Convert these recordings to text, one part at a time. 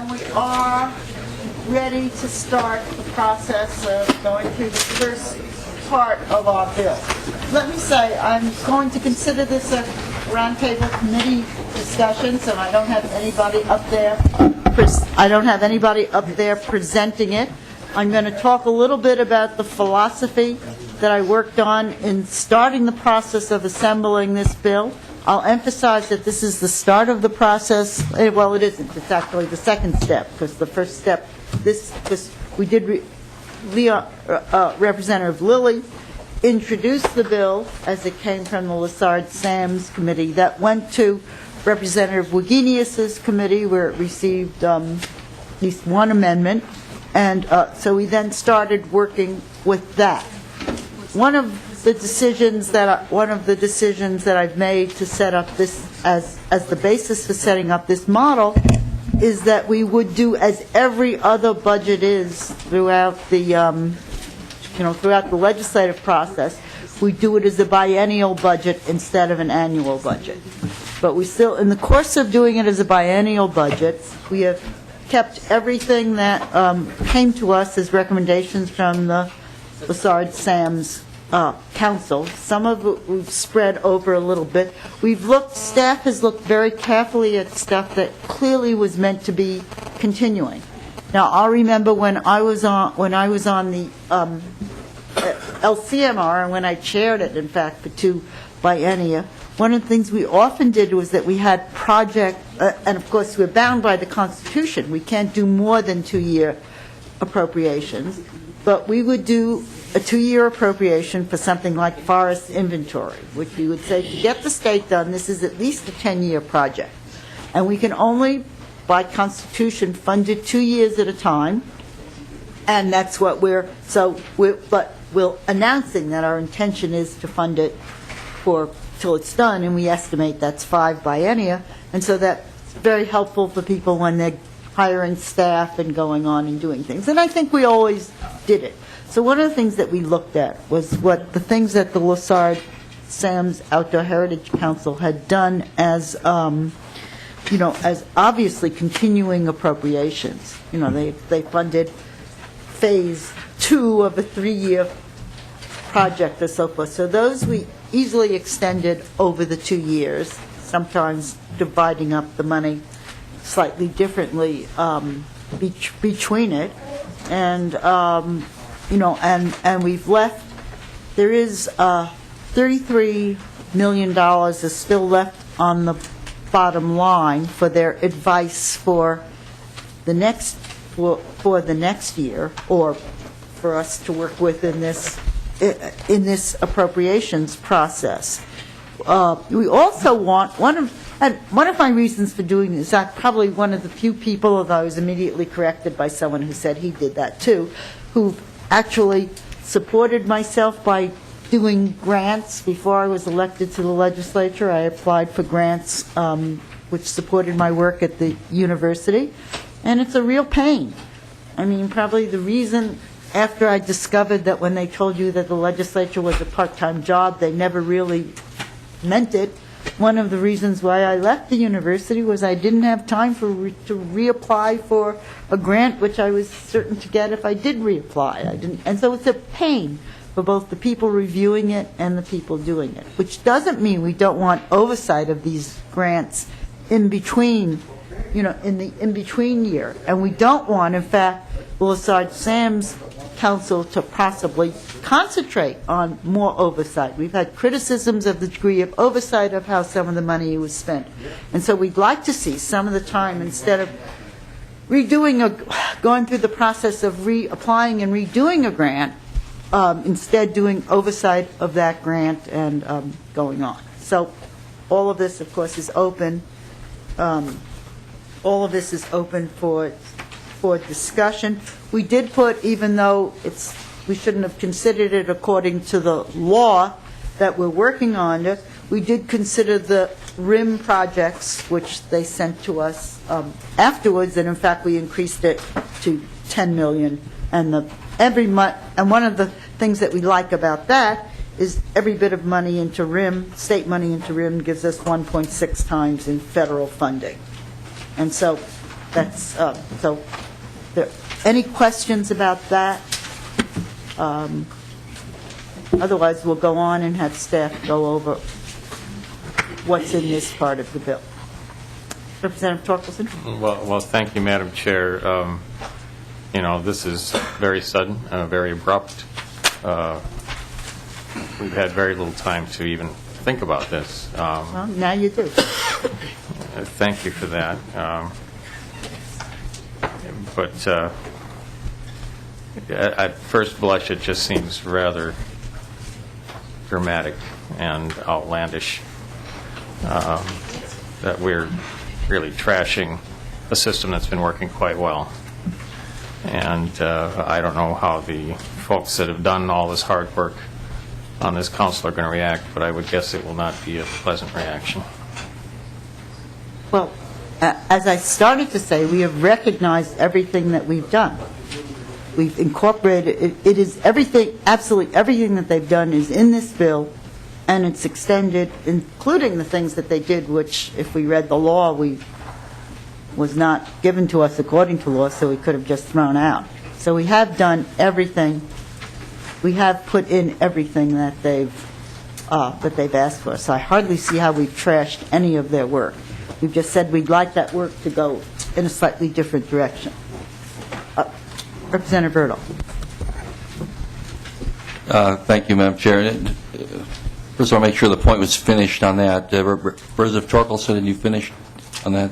and we are ready to start the process of going through the first part of our bill. Let me say, I'm going to consider this a roundtable committee discussion, so I don't have anybody up there. Presenting it. I'm going to talk a little bit about the philosophy that I worked on in starting the process of assembling this bill. I'll emphasize that this is the start of the process. Well, it isn't. It's actually the second step, because the first step, we did Representative Lillie introduced the bill as it came from the Lessard-Sams committee. That went to Representative Wagenius's committee, where it received at least one amendment, and so we then started working with that. One of the decisions that I've made to set up this as the basis for setting up this model is that we would do as every other budget is throughout the throughout the legislative process. We do it as a biennial budget instead of an annual budget. But we still, in the course of doing it as a biennial budget, we have kept everything that came to us as recommendations from the Lessard-Sams Council. Some of it we've spread over a little bit. Staff has looked very carefully at stuff that clearly was meant to be continuing. Now, I'll remember when I was on the LCMR, and when I chaired it, in fact, for 2 biennia, one of the things we often did was that we had and of course we're bound by the Constitution. We can't do more than 2-year appropriations, but we would do a 2-year appropriation for something like forest inventory, which we would say, to get the state done, this is at least a 10-year project. And we can only, by Constitution, fund it 2 years at a time, and that's what we're announcing that our intention is to fund it till it's done, and we estimate that's 5 biennia, and so that's very helpful for people when they're hiring staff and going on and doing things. And I think we always did it. So one of the things that we looked at was the things that the Lessard-Sams Outdoor Heritage Council had done as as obviously continuing appropriations. They funded phase 2 of a 3-year project or so forth. So those we easily extended over the 2 years, sometimes dividing up the money slightly differently between it, and and we've left. There is $33 million is still left on the bottom line for their advice for the next year, or for us to work with in this appropriations process. We also want one of my reasons for doing this. I'm probably one of the few people, although I was immediately corrected by someone who said he did that too, who actually supported myself by doing grants. Before I was elected to the legislature, I applied for grants which supported my work at the university, and it's a real pain. I mean, probably the reason, after I discovered that when they told you that the legislature was a part-time job, they never really meant it. One of the reasons why I left the university was I didn't have time to reapply for a grant, which I was certain to get if I did reapply. And so it's a pain for both the people reviewing it and the people doing it, which doesn't mean we don't want oversight of these grants in between, in the in-between year. And we don't want, in fact, the Lessard-Sams Council to possibly concentrate on more oversight. We've had criticisms of the degree of oversight of how some of the money was spent. And so we'd like to see some of the time, instead of going through the process of reapplying and redoing a grant, instead doing oversight of that grant and going on. So all of this, of course, is open. All of this is open for discussion. We did put, even though we shouldn't have considered it according to the law that we're working on, we did consider the RIM projects, which they sent to us afterwards, and in fact we increased it to $10 million. And every month, and one of the things that we like about that is every bit of money into RIM, state money into RIM, gives us 1.6 times in federal funding. And so that's, so, any questions about that? Otherwise, we'll go on and have staff go over what's in this part of the bill. Representative Torkelson? Well, thank you, Madam Chair. This is very sudden, very abrupt. We've had very little time to even think about this. Well, now you do. Thank you for that. But at first blush, it just seems rather dramatic and outlandish that we're really trashing a system that's been working quite well. And I don't know how the folks that have done all this hard work on this council are going to react, but I would guess it will not be a pleasant reaction. Well, as I started to say, we have recognized everything that we've done. We've incorporated, it is everything, absolutely everything that they've done is in this bill, and it's extended, including the things that they did, which, if we read the law, was not given to us according to law, so we could have just thrown out. So we have done everything. We have put in everything that they've asked for. So I hardly see how we've trashed any of their work. We've just said we'd like that work to go in a slightly different direction. Representative Bertle. Thank you, Madam Chair. First of all, make sure the point was finished on that. Representative Torkelson, did you finish on that?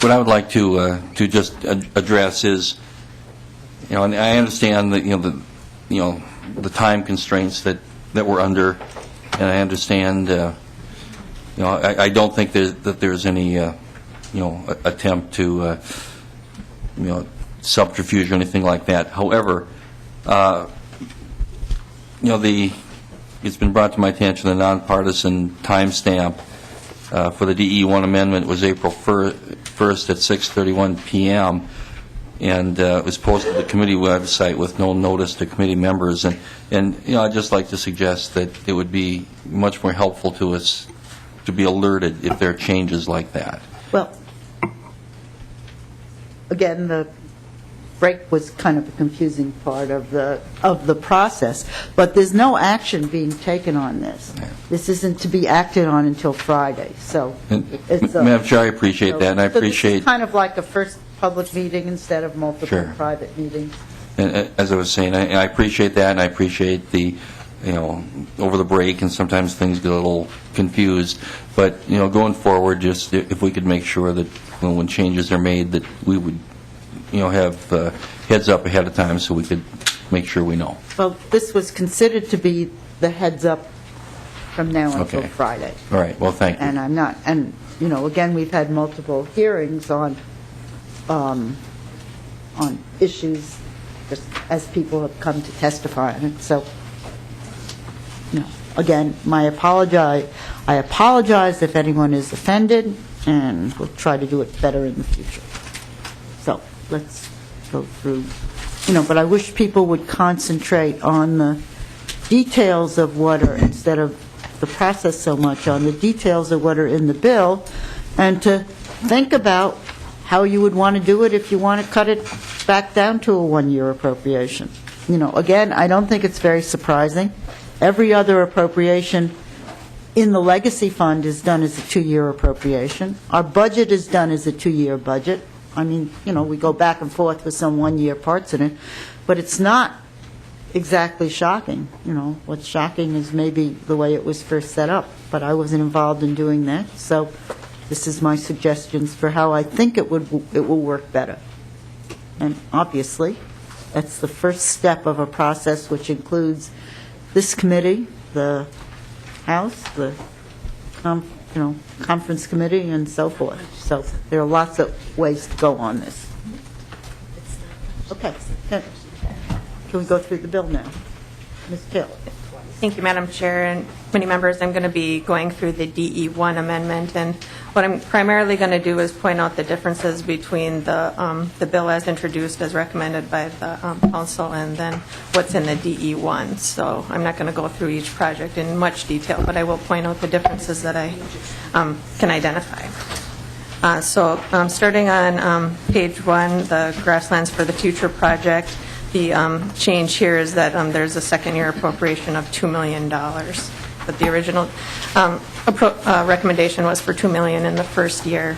What I would like to just address is, and I understand that the time constraints that we're under, and I understand I don't think that there's any attempt to subterfuge or anything like that. However, it's been brought to my attention the nonpartisan timestamp for the DE1 amendment was April 1st at 6:31 p.m. and it was posted to the committee website with no notice to committee members. And I'd just like to suggest that it would be much more helpful to us to be alerted if there are changes like that. Well, again, the break was kind of a confusing part of the process, but there's no action being taken on this. Yeah. This isn't to be acted on until Friday. So, Madam Chair, I appreciate that, and I appreciate. It's kind of like a first public meeting instead of multiple private meetings. And as I was saying, I appreciate that, and I appreciate the, over the break, and sometimes things get a little confused. But going forward, just if we could make sure that when changes are made, that we would, have heads up ahead of time so we could make sure we know. Well, this was considered to be the heads up from now until Friday. All right. Well, thank you. And I'm not, and again, we've had multiple hearings on issues just as people have come to testify on it. So, again, I apologize if anyone is offended, and we'll try to do it better in the future. So let's go through, but I wish people would concentrate on the details of what are, instead of the process so much, on the details of what are in the bill, and to think about how you would want to do it if you want to cut it back down to a one-year appropriation. Again, I don't think it's very surprising. Every other appropriation in the legacy fund is done as a two-year appropriation. Our budget is done as a two-year budget. I mean, we go back and forth with some one-year parts in it, but it's not exactly shocking. What's shocking is maybe the way it was first set up, but I wasn't involved in doing that, so this is my suggestions for how I think it will work better. And obviously, that's the first step of a process which includes this committee, the House, the conference committee, and so forth. So there are lots of ways to go on this. Okay. Can we go through the bill now? Ms. Taylor. Thank you, Madam Chair, and committee members. I'm going to be going through the DE1 amendment, and what I'm primarily going to do is point out the differences between the bill as introduced, as recommended by the council, and then what's in the DE1. So I'm not going to go through each project in much detail, but I will point out the differences that I can identify. Starting on page 1, the Grasslands for the Future project, the change here is that there's a second-year appropriation of $2 million. But the original recommendation was for $2 million in the first year.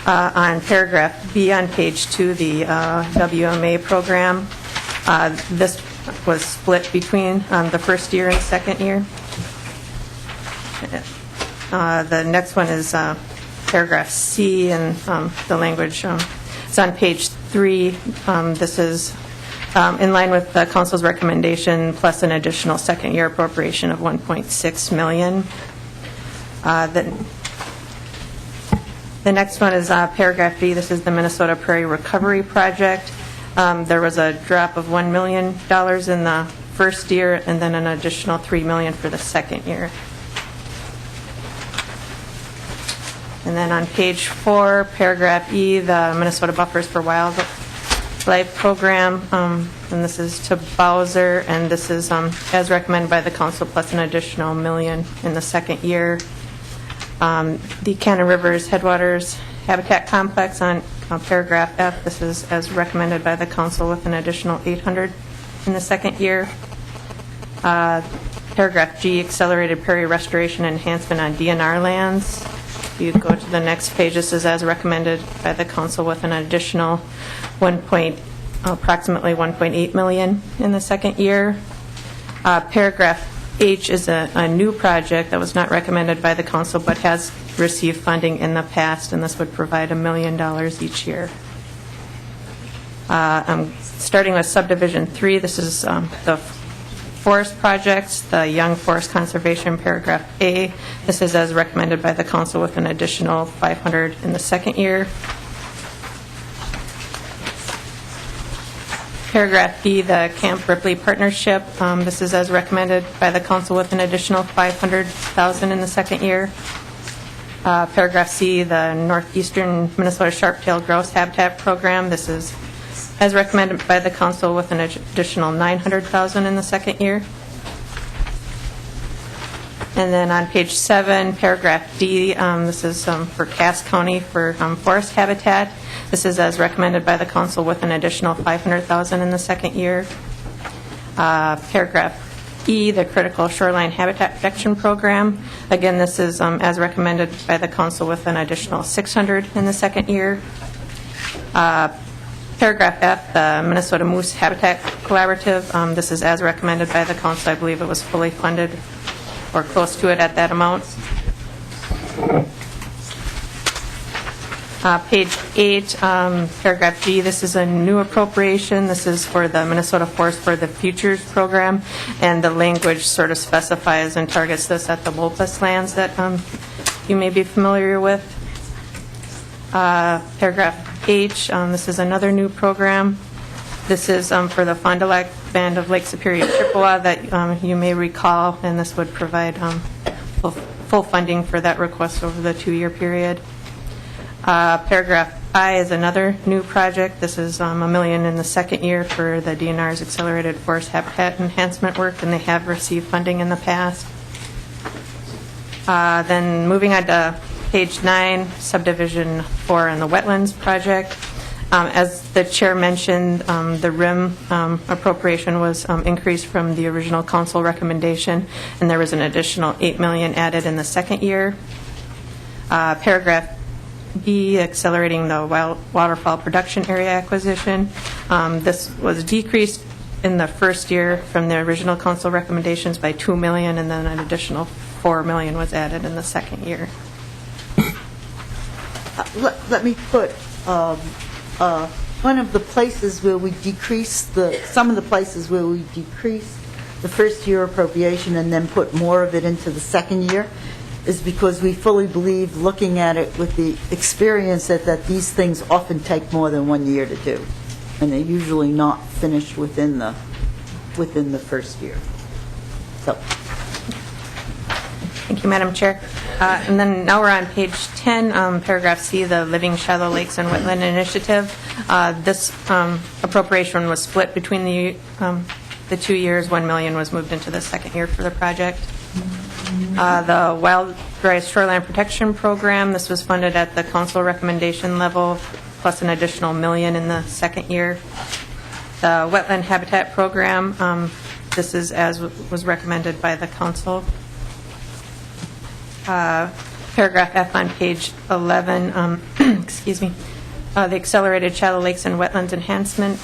On paragraph B on page 2, the WMA program, this was split between the first year and second year. The next one is paragraph C, and the language is on page 3. This is in line with the council's recommendation, plus an additional second-year appropriation of $1.6 million. The next one is paragraph B. This is the Minnesota Prairie Recovery Project. There was a drop of $1 million in the first year, and then an additional $3 million for the second year. And then on page 4, paragraph E, the Minnesota Buffers for Wildlife Program, and this is to Bowser, and this is as recommended by the council, plus an additional $1 million in the second year. The Cannon Rivers Headwaters Habitat Complex on paragraph F, this is as recommended by the council, with an additional $800 in the second year. Paragraph G, Accelerated Prairie Restoration Enhancement on DNR lands. If you go to the next page, this is as recommended by the council, with an additional approximately $1.8 million in the second year. Paragraph H is a new project that was not recommended by the council but has received funding in the past, and this would provide $1 million each year. Starting with subdivision 3, this is the forest projects, the Young Forest Conservation, paragraph A. This is as recommended by the council, with an additional $500 in the second year. Paragraph B, the Camp Ripley Partnership. This is as recommended by the council, with an additional $500,000 in the second year. Paragraph C, the Northeastern Minnesota Sharp-tailed Grouse Habitat Program. This is as recommended by the council, with an additional $900,000 in the second year. And then on page 7, paragraph D, this is for Cass County for forest habitat. This is as recommended by the council, with an additional $500,000 in the second year. Paragraph E, the Critical Shoreline Habitat Protection Program. Again, this is as recommended by the council, with an additional $600 in the second year. Paragraph F, the Minnesota Moose Habitat Collaborative. This is as recommended by the council. I believe it was fully funded or close to it at that amount. Page 8, paragraph G, this is a new appropriation. This is for the Minnesota Forest for the Futures program, and the language sort of specifies and targets this at the Wolpus lands that you may be familiar with. Paragraph H, this is another new program. This is for the Fond du Lac Band of Lake Superior Chippewa that you may recall, and this would provide full funding for that request over the 2-year period. Paragraph I is another new project. This is $1 million in the second year for the DNR's Accelerated Forest Habitat Enhancement work, and they have received funding in the past. Then moving on to page 9, subdivision 4 and the Wetlands project. As the chair mentioned, the RIM appropriation was increased from the original council recommendation, and there was an additional $8 million added in the second year. Paragraph B, accelerating the waterfowl production area acquisition. This was decreased in the first year from the original council recommendations by $2 million, and then an additional $4 million was added in the second year. Let me put one of the places where we decrease some of the places where we decrease the first year appropriation and then put more of it into the second year is because we fully believe, looking at it with the experience, that these things often take more than 1 year to do, and they're usually not finished within the first year. So. Thank you, Madam Chair. And then now we're on page 10, paragraph C, the Living Shallow Lakes and Wetland Initiative. This appropriation was split between the 2 years. $1 million was moved into the second year for the project. The Dry Shoreline Protection Program. This was funded at the council recommendation level, plus an additional $1 million in the second year. The Wetland Habitat Program, this is as was recommended by the council. Paragraph F on page 11, excuse me, the Accelerated Shallow Lakes and Wetlands Enhancement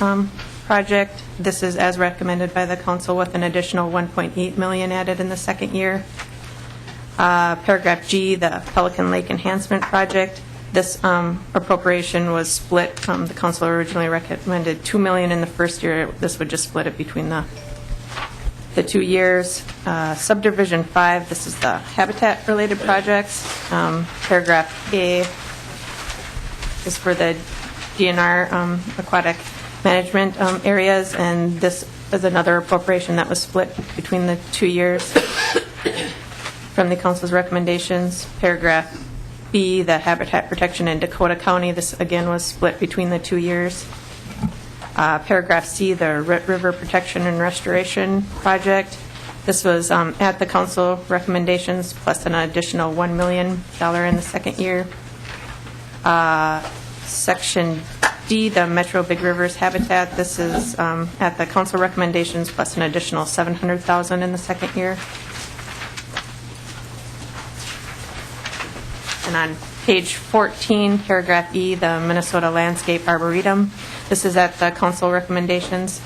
Project. This is as recommended by the council with an additional $1.8 million added in the second year. Paragraph G, the Pelican Lake Enhancement Project. This appropriation was split. The council originally recommended $2 million in the first year. This would just split it between the 2 years. Subdivision 5, this is the habitat-related projects. Paragraph A is for the DNR aquatic management areas, and this is another appropriation that was split between the 2 years from the council's recommendations. Paragraph B, the habitat protection in Dakota County, this again was split between the 2 years. Paragraph C, the River Protection and Restoration Project. This was at the council recommendations plus an additional $1 million in the second year. Section D, the Metro Big Rivers Habitat. This is at the council recommendations plus an additional $700,000 in the second year. And on page 14, paragraph E, the Minnesota Landscape Arboretum. This is at the council recommendations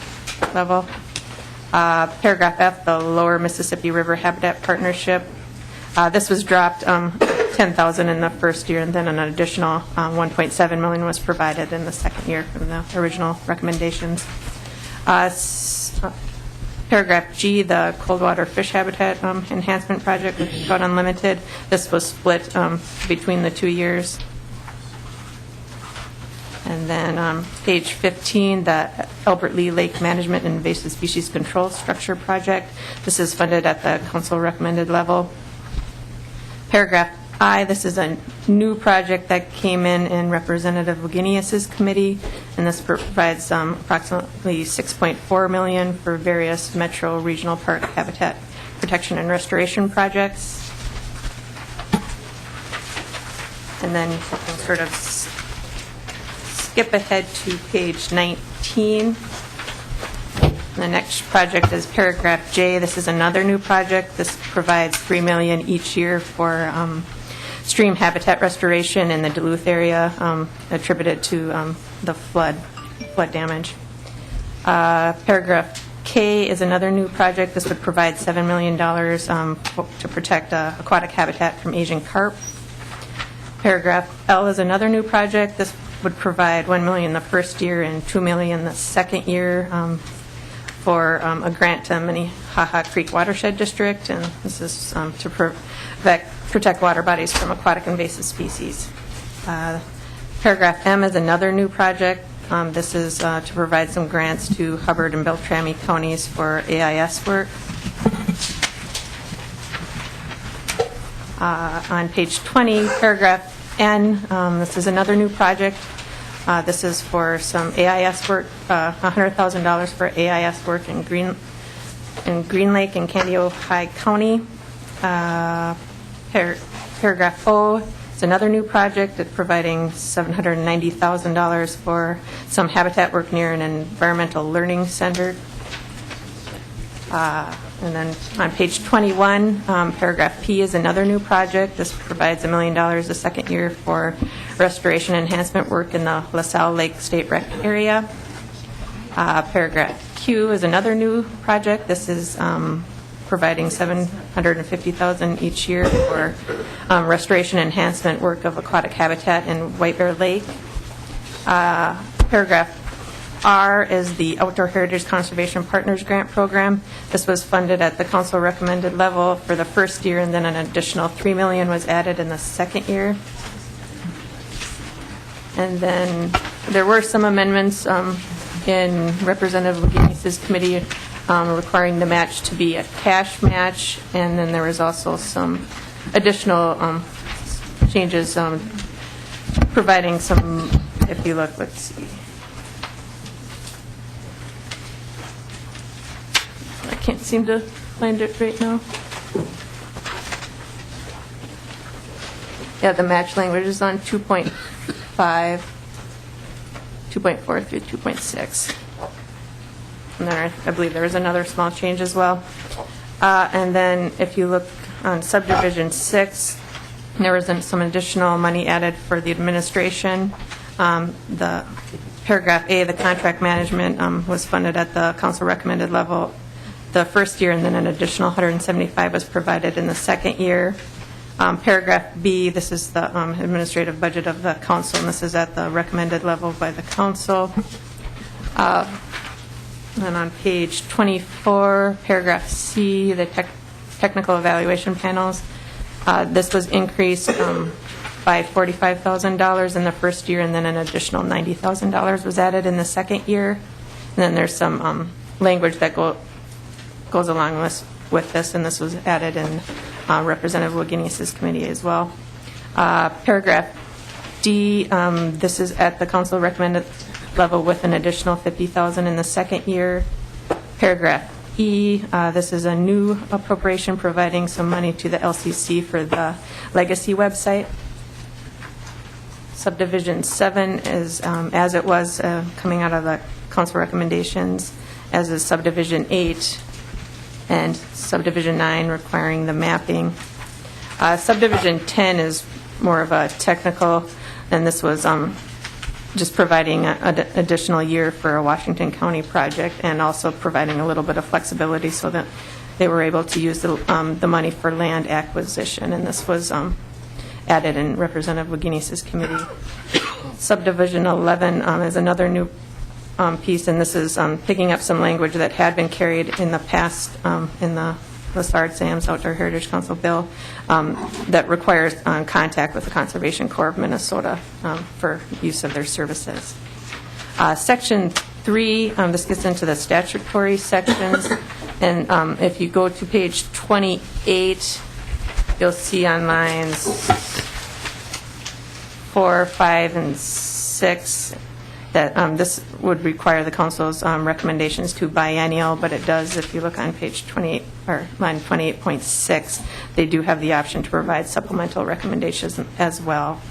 level. Paragraph F, the Lower Mississippi River Habitat Partnership. This was dropped $10,000 in the first year, and then an additional $1.7 million was provided in the second year from the original recommendations. Paragraph G, the Coldwater Fish Habitat Enhancement Project with Trout Unlimited. This was split between the 2 years. And then page 15, the Albert Lee Lake Management and Invasive Species Control Structure Project. This is funded at the council recommended level. Paragraph I, this is a new project that came in Representative Wagenius's committee, and this provides approximately $6.4 million for various metro regional park habitat protection and restoration projects. And then you can sort of skip ahead to page 19. The next project is paragraph J. This is another new project. This provides $3 million each year for stream habitat restoration in the Duluth area attributed to the flood damage. Paragraph K is another new project. This would provide $7 million to protect aquatic habitat from Asian carp. Paragraph L is another new project. This would provide $1 million the first year and $2 million the second year for a grant to Minnehaha Creek Watershed District, and this is to protect water bodies from aquatic invasive species. Paragraph M is another new project. This is to provide some grants to Hubbard and Beltrami counties for AIS work. On page 20, paragraph N, this is another new project. This is for some AIS work, $100,000 for AIS work in Green Lake and Candy Ojai County. Paragraph O is another new project that's providing $790,000 for some habitat work near an environmental learning center. And then on page 21, paragraph P is another new project. This provides $1 million the second year for restoration enhancement work in the LaSalle Lake State Rec area. Paragraph Q is another new project. This is providing $750,000 each year for restoration enhancement work of aquatic habitat in White Bear Lake. Paragraph R is the Outdoor Heritage Conservation Partners Grant Program. This was funded at the council recommended level for the first year, and then an additional $3 million was added in the second year. And then there were some amendments in Representative Wagenius's committee requiring the match to be a cash match, and then there was also some additional changes providing some, if you look, let's see. I can't seem to find it right now. Yeah, the match language is on 2.5, 2.4 through 2.6. And then I believe there was another small change as well. And then if you look on subdivision 6, there was some additional money added for the administration. The paragraph A, the contract management, was funded at the council recommended level the first year, and then an additional $175 was provided in the second year. Paragraph B, this is the administrative budget of the council, and this is at the recommended level by the council. And on page 24, paragraph C, the technical evaluation panels, this was increased by $45,000 in the first year, and then an additional $90,000 was added in the second year. And then there's some language that goes along with this, and this was added in Representative Wagenius' committee as well. Paragraph D, this is at the council recommended level with an additional $50,000 in the second year. Paragraph E, this is a new appropriation providing some money to the LCC for the legacy website. Subdivision 7 is as it was coming out of the council recommendations, as is subdivision 8 and subdivision 9 requiring the mapping. Subdivision 10 is more of a technical, and this was just providing an additional year for a Washington County project, and also providing a little bit of flexibility so that they were able to use the money for land acquisition, and this was added in Representative Wagenius' committee. Subdivision 11 is another new piece, and this is picking up some language that had been carried in the past in the LaSard-Sams Outdoor Heritage Council bill that requires contact with the Conservation Corps of Minnesota for use of their services. Section 3, this gets into the statutory sections, and if you go to page 28, you'll see on lines 4, 5, and 6 that this would require the council's recommendations to biennial, but it does, if you look on page 28, or line 28.6, they do have the option to provide supplemental recommendations as well.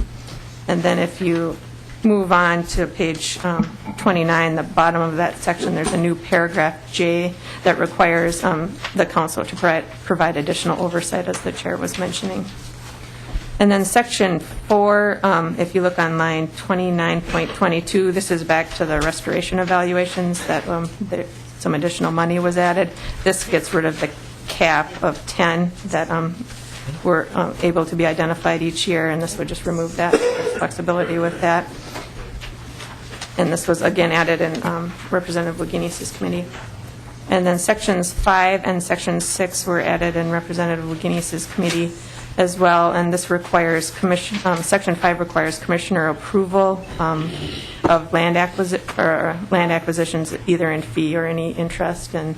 And then if you move on to page 29, the bottom of that section, there's a new paragraph J that requires the council to provide additional oversight, as the chair was mentioning. And then section 4, if you look on line 29.22, this is back to the restoration evaluations that some additional money was added. This gets rid of the cap of 10 that were able to be identified each year, and this would just remove that flexibility with that. And this was again added in Representative Wagenius' committee. And then sections 5 and section 6 were added in Representative Wagenius' committee as well, and this requires section 5 requires commissioner approval of land acquisitions, either in fee or any interest, and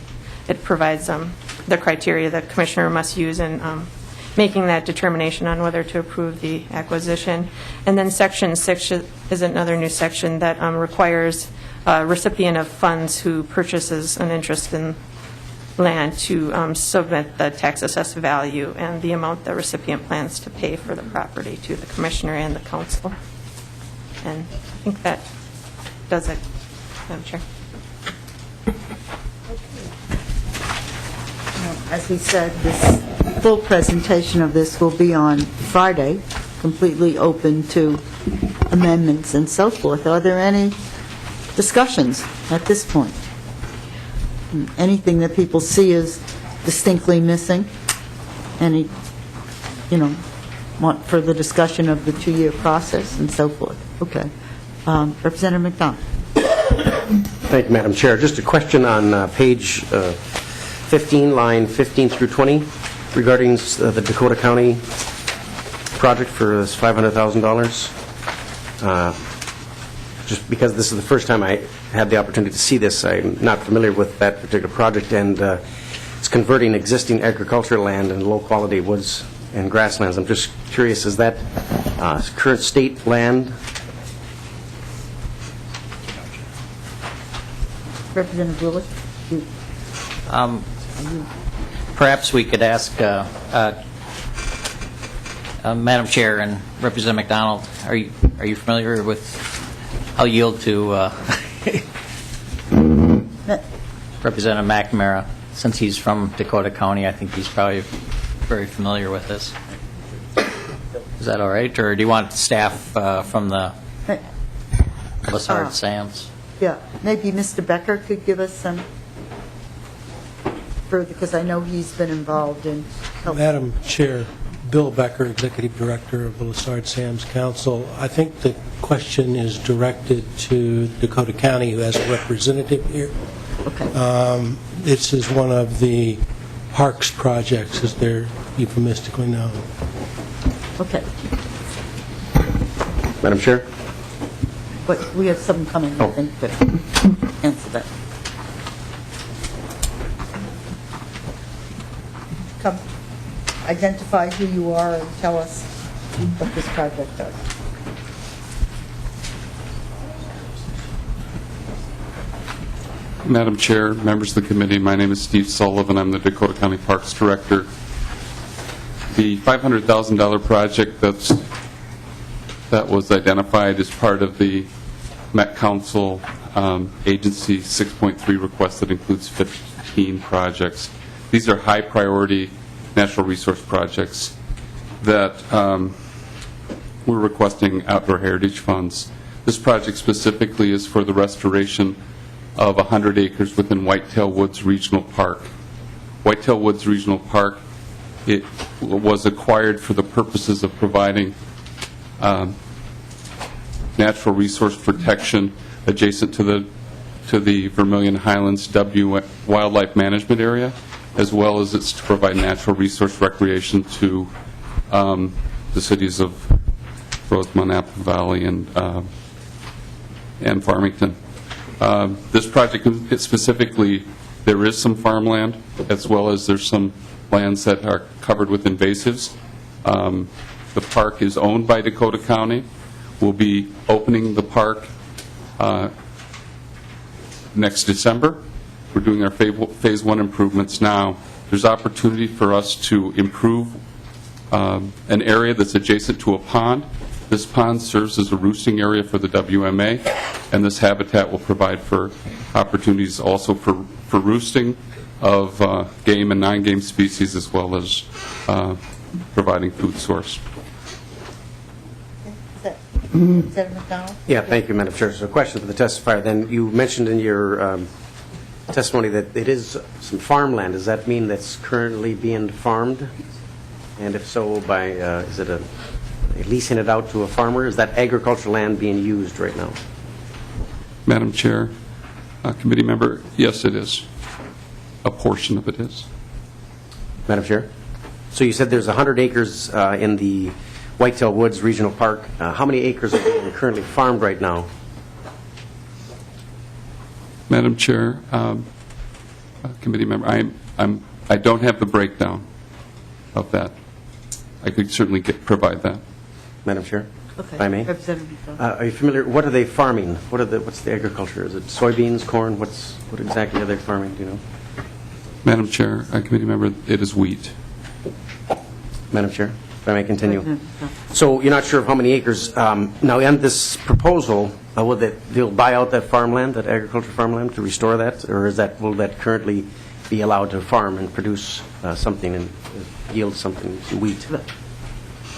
it provides the criteria that commissioner must use in making that determination on whether to approve the acquisition. And then section 6 is another new section that requires a recipient of funds who purchases an interest in land to submit the tax assessed value and the amount the recipient plans to pay for the property to the commissioner and the council. And I think that does it, Madam Chair. As we said, this full presentation of this will be on Friday, completely open to amendments and so forth. Are there any discussions at this point? Anything that people see as distinctly missing? Any, want further discussion of the 2-year process and so forth? Okay. Representative McDonald. Thank you, Madam Chair. Just a question on page 15, line 15 through 20, regarding the Dakota County project for this $500,000. Just because this is the first time I had the opportunity to see this, I'm not familiar with that particular project, and it's converting existing agricultural land and low-quality woods and grasslands. I'm just curious, is that current state land? Representative Lillie? Perhaps we could ask Madam Chair and Representative McDonald, are you familiar with, I'll yield to Representative McNamara, since he's from Dakota County. I think he's probably very familiar with this. Is that all right, or do you want staff from the Lessard Sam's? Yeah, maybe Mr. Becker could give us some further, because I know he's been involved in health. Madam Chair, Bill Becker, Executive Director of the Lessard Sam's Council. I think the question is directed to Dakota County, who has a representative here. Okay. This is one of the parks projects, as they're euphemistically known. Okay. Madam Chair? But we have someone coming, I think, to answer that. Come, identify who you are and tell us what this project does. Madam Chair, members of the committee, my name is Steve Sullivan. I'm the Dakota County Parks Director. The $500,000 project that was identified as part of the Met Council Agency 6.3 request that includes 15 projects. These are high-priority natural resource projects that we're requesting outdoor heritage funds. This project specifically is for the restoration of 100 acres within Whitetail Woods Regional Park. Whitetail Woods Regional Park, it was acquired for the purposes of providing natural resource protection adjacent to the Vermilion Highlands W Wildlife Management Area, as well as it's to provide natural resource recreation to the cities of Rosemont, Apple Valley, and Farmington. This project specifically, there is some farmland, as well as there's some lands that are covered with invasives. The park is owned by Dakota County. We'll be opening the park next December. We're doing our phase one improvements now. There's opportunity for us to improve an area that's adjacent to a pond. This pond serves as a roosting area for the WMA, and this habitat will provide for opportunities also for roosting of game and non-game species, as well as providing food source. Senator McDonald? Yeah, thank you, Madam Chair. So a question for the testifier. Then you mentioned in your testimony that it is some farmland. Does that mean that's currently being farmed? And if so, by is it leasing it out to a farmer? Is that agricultural land being used right now? Madam Chair, committee member, yes, it is. A portion of it is. Madam Chair? So you said there's 100 acres in the Whitetail Woods Regional Park. How many acres are being currently farmed right now? Madam Chair, committee member, I don't have the breakdown of that. I could certainly provide that. Madam Chair? Okay. If I may? Representative McDonald. Are you familiar, what are they farming? What's the agriculture? Is it soybeans, corn? What exactly are they farming, do you know? Madam Chair, committee member, it is wheat. Madam Chair, if I may continue. So you're not sure of how many acres. Now, in this proposal, they'll buy out that farmland, that agricultural farmland, to restore that? Or will that currently be allowed to farm and produce something and yield something, some wheat?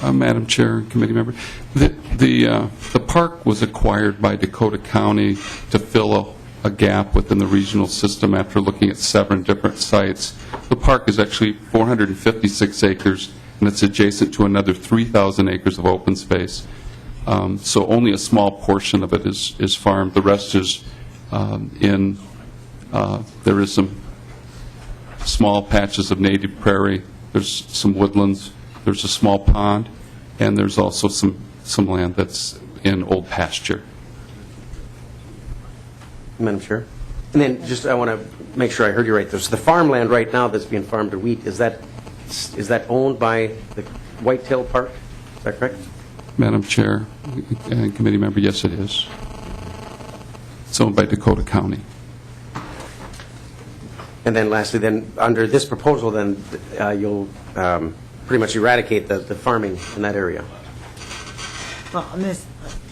Madam Chair, committee member, the park was acquired by Dakota County to fill a gap within the regional system after looking at 7 different sites. The park is actually 456 acres, and it's adjacent to another 3,000 acres of open space. So only a small portion of it is farmed. The rest is there is some small patches of native prairie. There's some woodlands. There's a small pond, and there's also some land that's in old pasture. Madam Chair? And then just I want to make sure I heard you right. There's the farmland right now that's being farmed to wheat. Is that owned by the Whitetail Park? Is that correct? Madam Chair and committee member, yes, it is. It's owned by Dakota County. And then lastly, then under this proposal, then you'll pretty much eradicate the farming in that area. Well, I mean,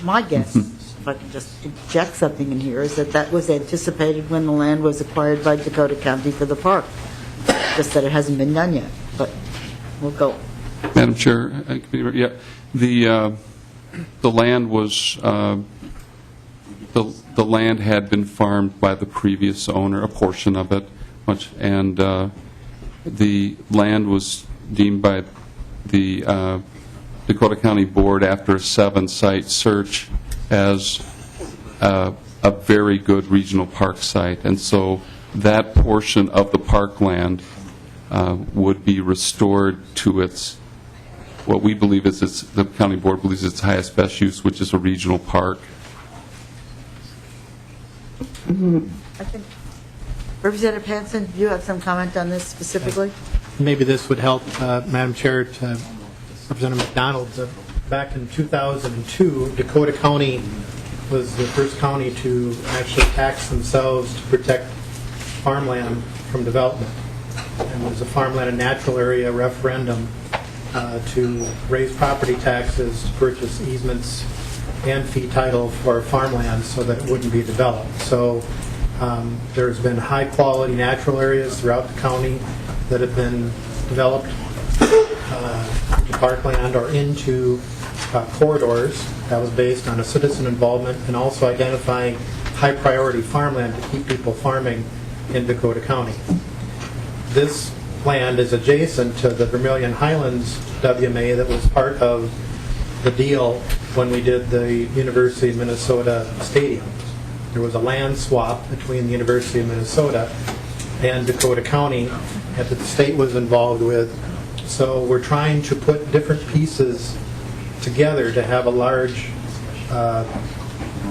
my guess, if I can just inject something in here, is that that was anticipated when the land was acquired by Dakota County for the park. Just that it hasn't been done yet, but we'll go. Madam Chair, yeah, the land was, the land had been farmed by the previous owner, a portion of it, and the land was deemed by the Dakota County Board after a 7-site search as a very good regional park site. And so that portion of the parkland would be restored to its, what we believe is its, the county board believes its highest best use, which is a regional park. I think, Representative Hanson, do you have some comment on this specifically? Maybe this would help, Madam Chair, to Representative McDonald. Back in 2002, Dakota County was the first county to actually tax themselves to protect farmland from development. And there was a farmland and natural area referendum to raise property taxes, to purchase easements and fee title for farmland so that it wouldn't be developed. So there's been high-quality natural areas throughout the county that have been developed to parkland or into corridors. That was based on a citizen involvement and also identifying high-priority farmland to keep people farming in Dakota County. This land is adjacent to the Vermilion Highlands WMA that was part of the deal when we did the University of Minnesota Stadium. There was a land swap between the University of Minnesota and Dakota County that the state was involved with. So we're trying to put different pieces together to have a large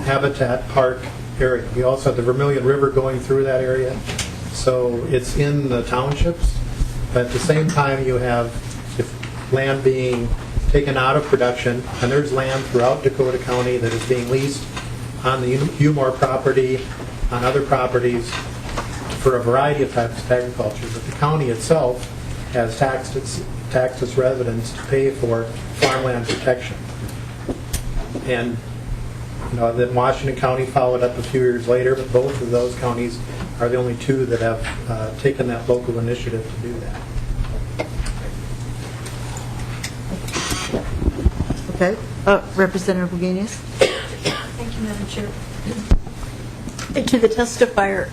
habitat park area. We also have the Vermilion River going through that area. So it's in the townships, but at the same time you have land being taken out of production, and there's land throughout Dakota County that is being leased on the Umore property, on other properties, for a variety of types of agriculture. But the county itself has taxed its residents to pay for farmland protection. And then Washington County followed up a few years later, but both of those counties are the only two that have taken that local initiative to do that. Okay. Representative Wagenius? Thank you, Madam Chair. To the testifier,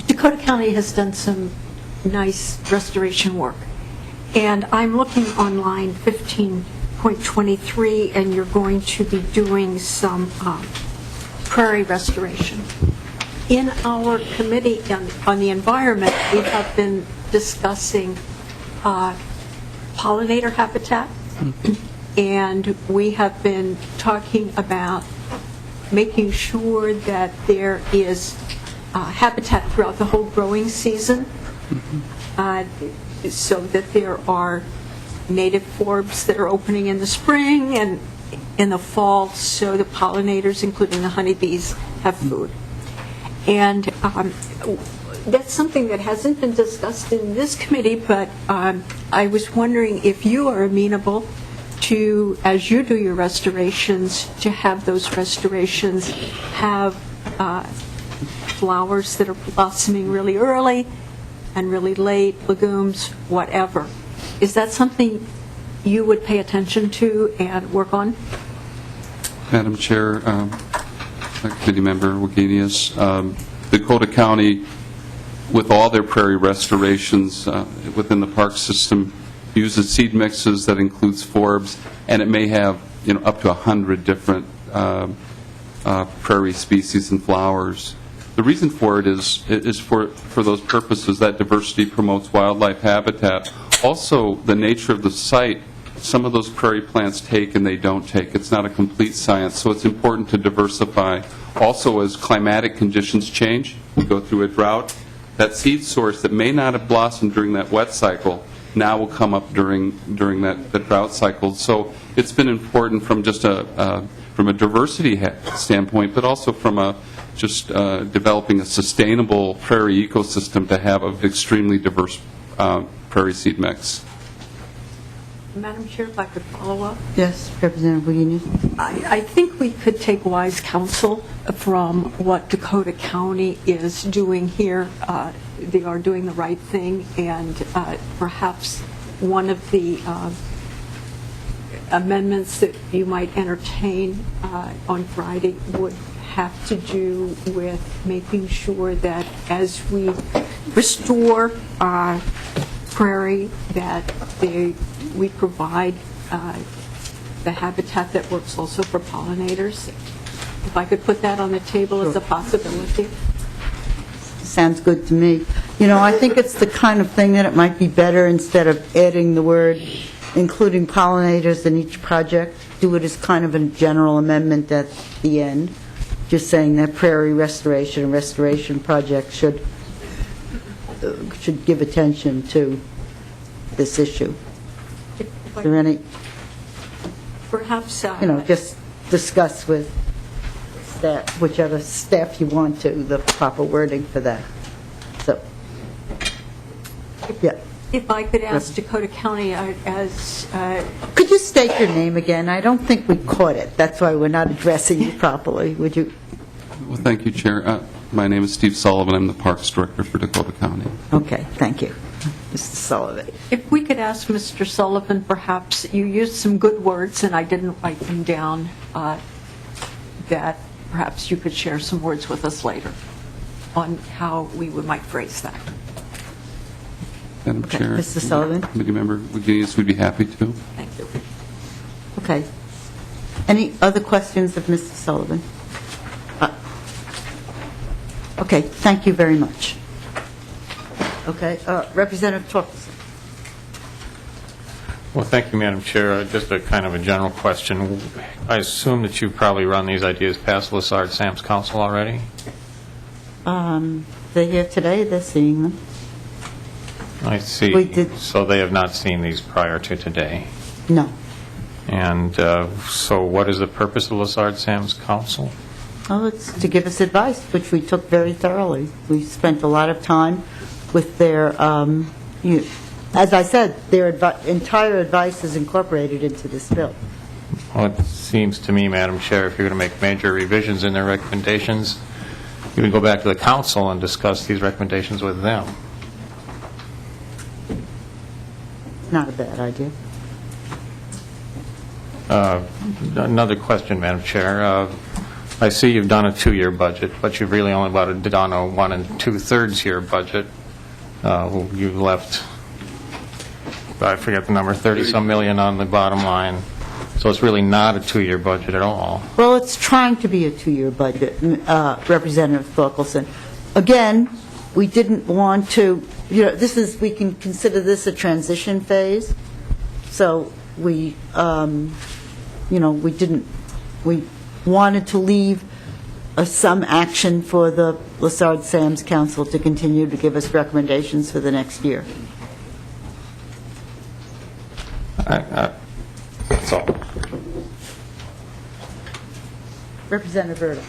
Dakota County has done some nice restoration work. And I'm looking on line 15.23, and you're going to be doing some prairie restoration. In our committee on the environment, we have been discussing pollinator habitat. And we have been talking about making sure that there is habitat throughout the whole growing season, so that there are native forbs that are opening in the spring and in the fall, so the pollinators, including the honeybees, have food. And that's something that hasn't been discussed in this committee, but I was wondering if you are amenable to, as you do your restorations, to have those restorations have flowers that are blossoming really early and really late, legumes, whatever. Is that something you would pay attention to and work on? Madam Chair, Committee Member Wagenius, Dakota County, with all their prairie restorations within the park system, uses seed mixes that includes forbs, and it may have up to 100 different prairie species and flowers. The reason for it is for those purposes. That diversity promotes wildlife habitat. Also, the nature of the site, some of those prairie plants take and they don't take. It's not a complete science, so it's important to diversify. Also, as climatic conditions change, we go through a drought, that seed source that may not have blossomed during that wet cycle now will come up during that drought cycle. So it's been important from just from a diversity standpoint, but also from just developing a sustainable prairie ecosystem to have an extremely diverse prairie seed mix. Madam Chair, if I could follow up. Yes, Representative Wiggins. I think we could take wise counsel from what Dakota County is doing here. They are doing the right thing, and perhaps one of the amendments that you might entertain on Friday would have to do with making sure that as we restore prairie, that we provide the habitat that works also for pollinators. If I could put that on the table as a possibility. Sounds good to me. You know, I think it's the kind of thing that it might be better, instead of adding the word including pollinators in each project, do it as kind of a general amendment at the end, just saying that prairie restoration and restoration projects should give attention to this issue. Is there any, Perhaps, just discuss with staff, whichever staff you want to, the proper wording for that. So, yeah. if I could ask Dakota County as... Could you state your name again? I don't think we caught it. That's why we're not addressing you properly. Would you? Well, thank you, Chair. My name is Steve Sullivan. I'm the Parks Director for Dakota County. Okay, thank you. Mr. Sullivan. If we could ask Mr. Sullivan, perhaps, you used some good words, and I didn't write them down, that perhaps you could share some words with us later on how we might phrase that. Madam Okay, Chair. Mr. Sullivan. Committee Member Wiggins, we'd be happy to. Thank you. Okay. Any other questions of Mr. Sullivan? Okay, thank you very much. Okay, Representative Torkelson. Well, thank you, Madam Chair. Just a kind of a general question. I assume that you've probably run these ideas past Lessard Sam's Council already? They're here today, they're seeing them. I see. We did. So they have not seen these prior to today. No. And so what is the purpose of Lessard Sam's Council? Well, it's to give us advice, which we took very thoroughly. We spent a lot of time with their, as I said, their entire advice is incorporated into this bill. Well, it seems to me, Madam Chair, if you're going to make major revisions in their recommendations, you can go back to the council and discuss these recommendations with them. Not a bad idea. Another question, Madam Chair. I see you've done a 2-year budget, but you've really only done a 1 2/3 year budget. You left, I forget the number, 30-some million on the bottom line. So it's really not a 2-year budget at all. Well, it's trying to be a 2-year budget, Representative Thorkelson. Again, we didn't want to, we can consider this a transition phase. So we wanted to leave some action for the Lessard Sam's Council to continue to give us recommendations for the next year. That's all. Representative Berta.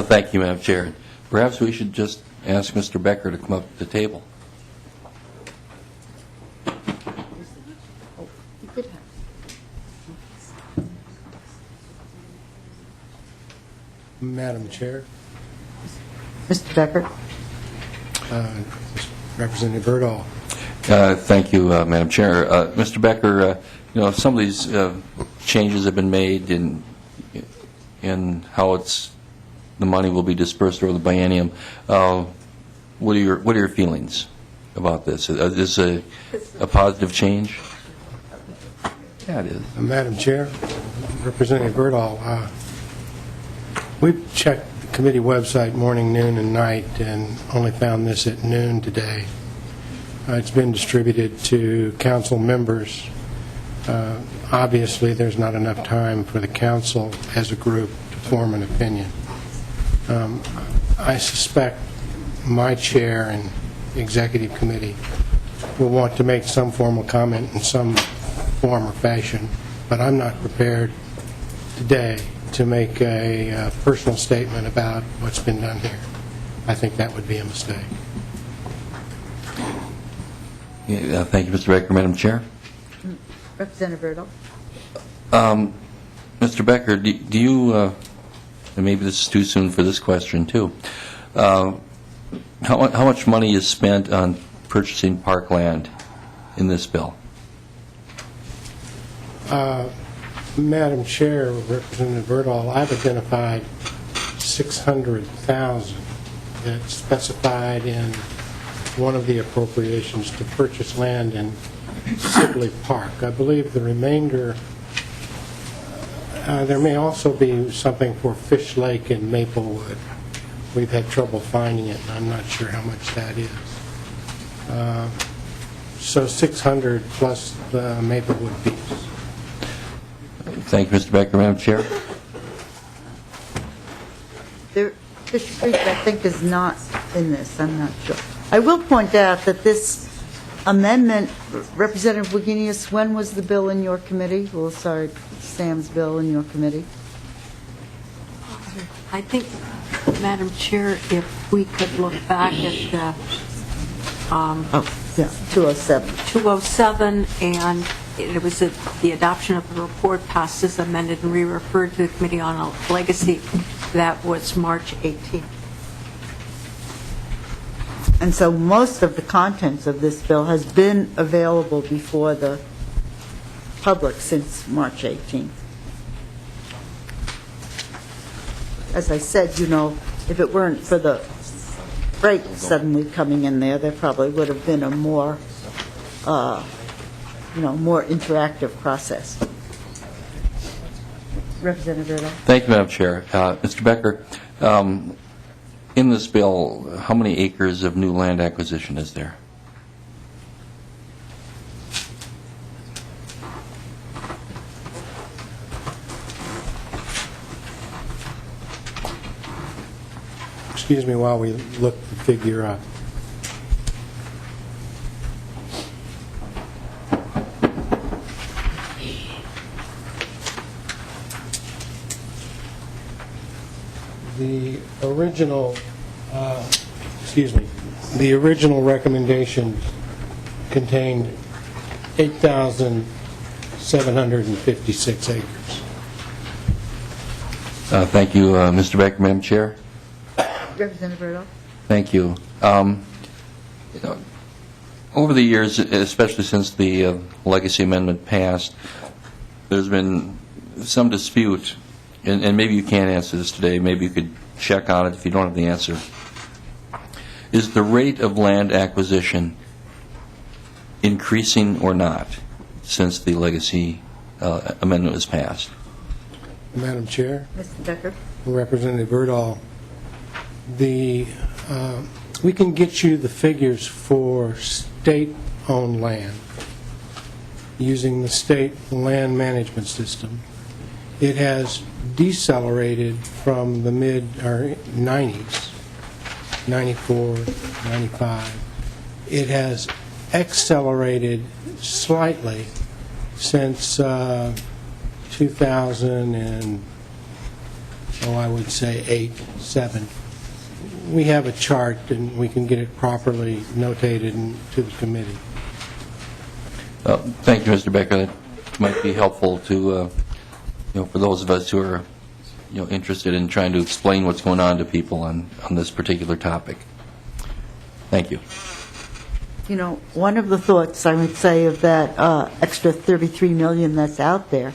Thank you, Madam Chair. Perhaps we should just ask Mr. Becker to come up to the table. Madam Chair, Mr. Becker. Representative Berdahl. Thank you, Madam Chair. Mr. Becker, some of these changes have been made in how the money will be dispersed over the biennium. What are your feelings about this? Is this a positive change? Yeah, it is. Madam Chair, Representative Berdahl, we've checked the committee website morning, noon, and night, and only found this at noon today. It's been distributed to council members. Obviously, there's not enough time for the council as a group to form an opinion. I suspect my chair and executive committee will want to make some formal comment in some form or fashion, but I'm not prepared today to make a personal statement about what's been done here. I think that would be a mistake. Thank you, Mr. Becker. Madam Chair? Representative Bertle? Mr. Becker, do you, and maybe this is too soon for this question, too, how much money is spent on purchasing parkland in this bill? Madam Chair, Representative Bertle, I've identified $600,000 that's specified in one of the appropriations to purchase land in Sibley Park. I believe the remainder, there may also be something for Fish Lake and Maplewood. We've had trouble finding it, and I'm not sure how much that is. So 600 plus the Maplewood piece. Thank you, Mr. Becker. Madam Chair? Fish Creek, I think, is not in this. I'm not sure. I will point out that this amendment, Representative Wagenius, when was the bill in your committee? Well, sorry, Sam's bill in your committee. I think, Madam Chair, if we could look back at the Yeah, 207. 207, and it was the adoption of the report passed as amended and re-referred to the Committee on Legacy. That was March 18th. And so most of the contents of this bill has been available before the public since March 18th. As I said, you know, if it weren't for the break suddenly coming in there, there probably would have been a more, more interactive process. Representative Erdahl. Thank you, Madam Chair. Mr. Becker, in this bill, how many acres of new land acquisition is there? Excuse me while we look the figure up. The original recommendation contained 8,756 acres. Thank you, Mr. Becker. Madam Chair? Representative Erdahl. Thank you. Over the years, especially since the Legacy Amendment passed, there's been some dispute, and maybe you can't answer this today, maybe you could check on it if you don't have the answer. Is the rate of land acquisition increasing or not since the Legacy Amendment was passed? Madam Chair, Mr. Becker. Representative Erdahl, we can get you the figures for state-owned land using the state land management system. It has decelerated from the mid-90s, 94, 95. It has accelerated slightly since 2000 and, I would say 8, 7. We have a chart, and we can get it properly notated to the committee. Thank you, Mr. Becker. That might be helpful to, for those of us who are, interested in trying to explain what's going on to people on this particular topic. Thank you. One of the thoughts I would say of that extra $33 million that's out there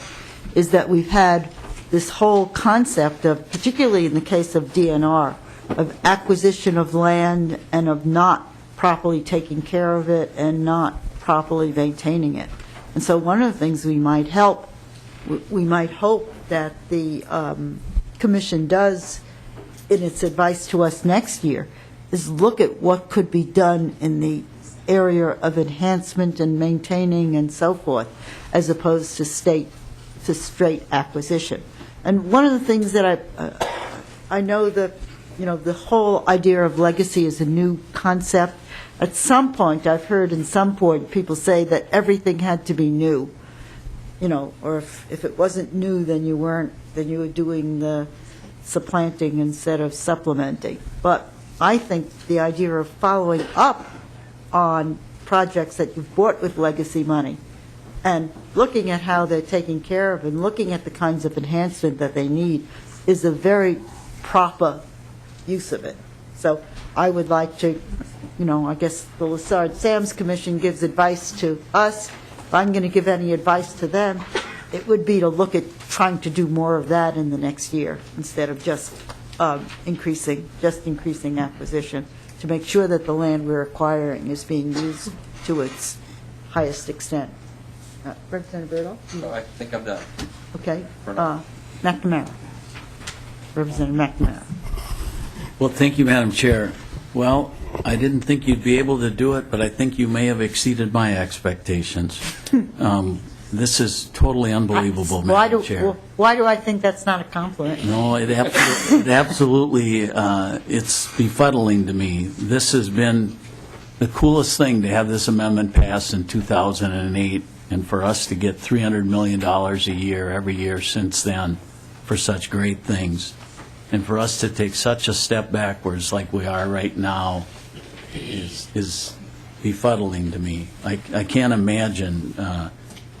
is that we've had this whole concept of, particularly in the case of DNR, of acquisition of land and of not properly taking care of it and not properly maintaining it. And so one of the things we might hope that the Commission does in its advice to us next year is look at what could be done in the area of enhancement and maintaining and so forth, as opposed to straight acquisition. And one of the things that I know that, the whole idea of legacy is a new concept. At some point, I've heard in some point people say that everything had to be new, or if it wasn't new, then you were doing the supplanting instead of supplementing. But I think the idea of following up on projects that you've bought with legacy money And looking at how they're taken care of and looking at the kinds of enhancement that they need is a very proper use of it. So I would like to, I guess the Lessard Sam's Commission gives advice to us. If I'm going to give any advice to them, it would be to look at trying to do more of that in the next year instead of just increasing acquisition, to make sure that the land we're acquiring is being used to its highest extent. Representative Bertle? No, I think I'm done. Okay. For now. McNamara. Representative McNamara. Well, thank you, Madam Chair. Well, I didn't think you'd be able to do it, but I think you may have exceeded my expectations. This is totally unbelievable, Madam Chair. Why do I think that's not a compliment? No, it absolutely, it's befuddling to me. This has been the coolest thing to have this amendment passed in 2008, and for us to get $300 million a year every year since then for such great things. And for us to take such a step backwards like we are right now is befuddling to me. I can't imagine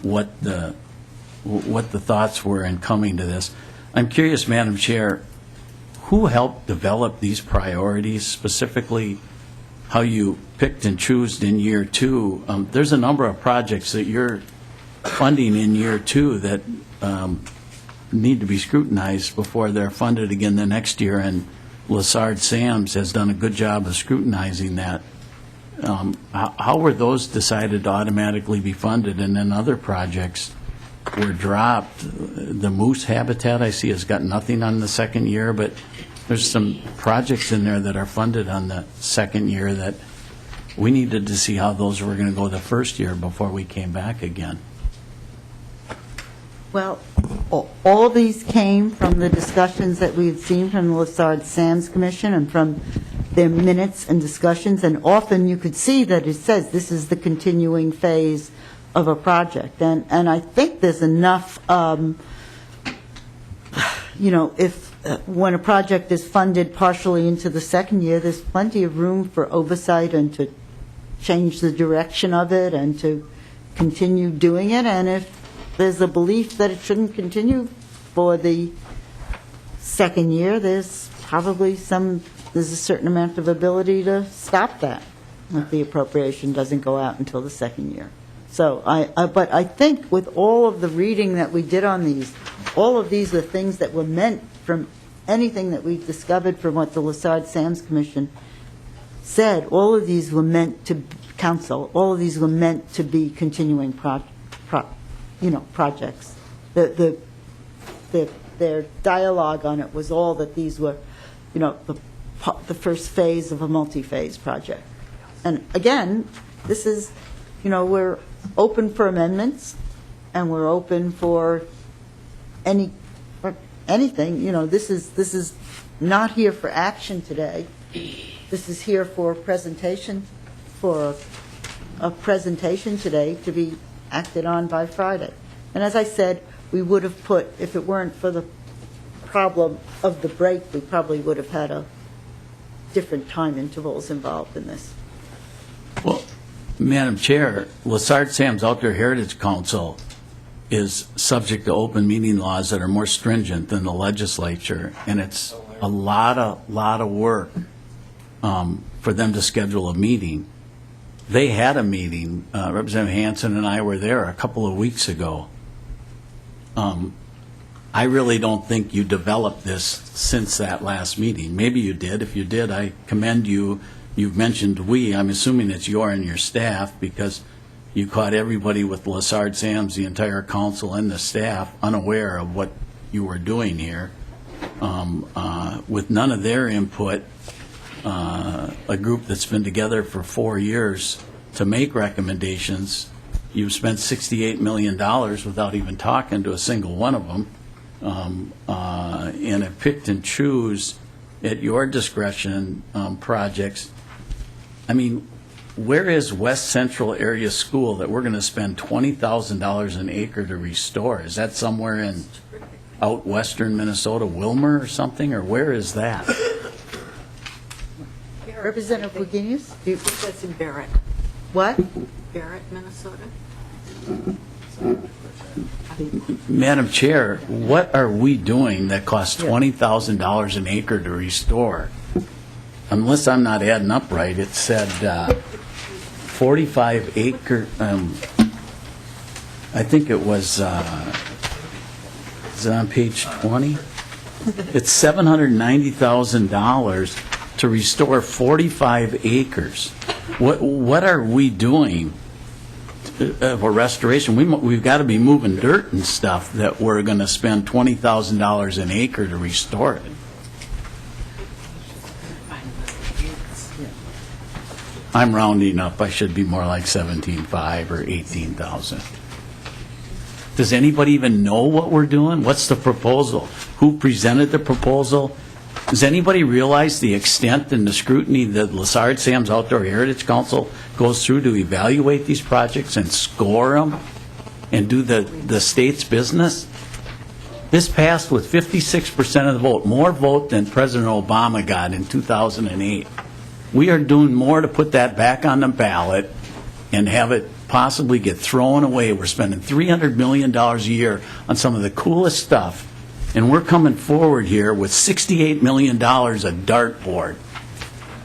what the thoughts were in coming to this. I'm curious, Madam Chair, who helped develop these priorities, specifically how you picked and chose in year two? There's a number of projects that you're funding in year two that need to be scrutinized before they're funded again the next year, and Lessard Sam's has done a good job of scrutinizing that. How were those decided to automatically be funded, and then other projects were dropped? The moose habitat, I see, has got nothing on the second year, but there's some projects in there that are funded on the second year that we needed to see how those were going to go the first year before we came back again. Well, all of these came from the discussions that we had seen from the Lessard Sam's Commission and from their minutes and discussions, and often you could see that it says this is the continuing phase of a project. And I think there's enough, if when a project is funded partially into the second year, there's plenty of room for oversight and to change the direction of it and to continue doing it. And if there's a belief that it shouldn't continue for the second year, there's a certain amount of ability to stop that if the appropriation doesn't go out until the second year. So but I think with all of the reading that we did on these, all of these are things that were meant from anything that we discovered from what the Lessard Sam's Commission said. All of these were meant to counsel. All of these were meant to be continuing projects. Their dialogue on it was all that these were, the first phase of a multi-phase project. And again, this is, we're open for amendments, and we're open for anything. This is not here for action today. This is here for presentation, for a presentation today to be acted on by Friday. And as I said, we would have put, if it weren't for the problem of the break, we probably would have had different time intervals involved in this. Well, Madam Chair, Lessard Sam's Outdoor Heritage Council is subject to open meeting laws that are more stringent than the legislature, and it's a lot of work for them to schedule a meeting. They had a meeting. Representative Hansen and I were there a couple of weeks ago. I really don't think you developed this since that last meeting. Maybe you did. If you did, I commend you. You've mentioned we. I'm assuming it's you and your staff, because you caught everybody with Lessard Sam's, the entire council and the staff, unaware of what you were doing here. With none of their input, a group that's been together for 4 years to make recommendations, you've spent $68 million without even talking to a single one of them, and have picked and choose at your discretion projects. I mean, where is West Central Area School that we're going to spend $20,000 an acre to restore? Is that somewhere in out western Minnesota, Wilmer or something, or where is that? Representative Wagenius? I think that's in Barrett. What? Barrett, Minnesota. Madam Chair, what are we doing that costs $20,000 an acre to restore? Unless I'm not adding up right, it said 45 acre, I think it was, is it on page 20? It's $790,000 to restore 45 acres. What are we doing for restoration? We've got to be moving dirt and stuff that we're going to spend $20,000 an acre to restore it. I'm rounding up. I should be more like 17.5 or 18,000. Does anybody even know what we're doing? What's the proposal? Who presented the proposal? Does anybody realize the extent and the scrutiny that Lessard Sam's Outdoor Heritage Council goes through to evaluate these projects and score them and do the state's business? This passed with 56% of the vote, more vote than President Obama got in 2008. We are doing more to put that back on the ballot and have it possibly get thrown away. We're spending $300 million a year on some of the coolest stuff, and we're coming forward here with $68 million a dartboard.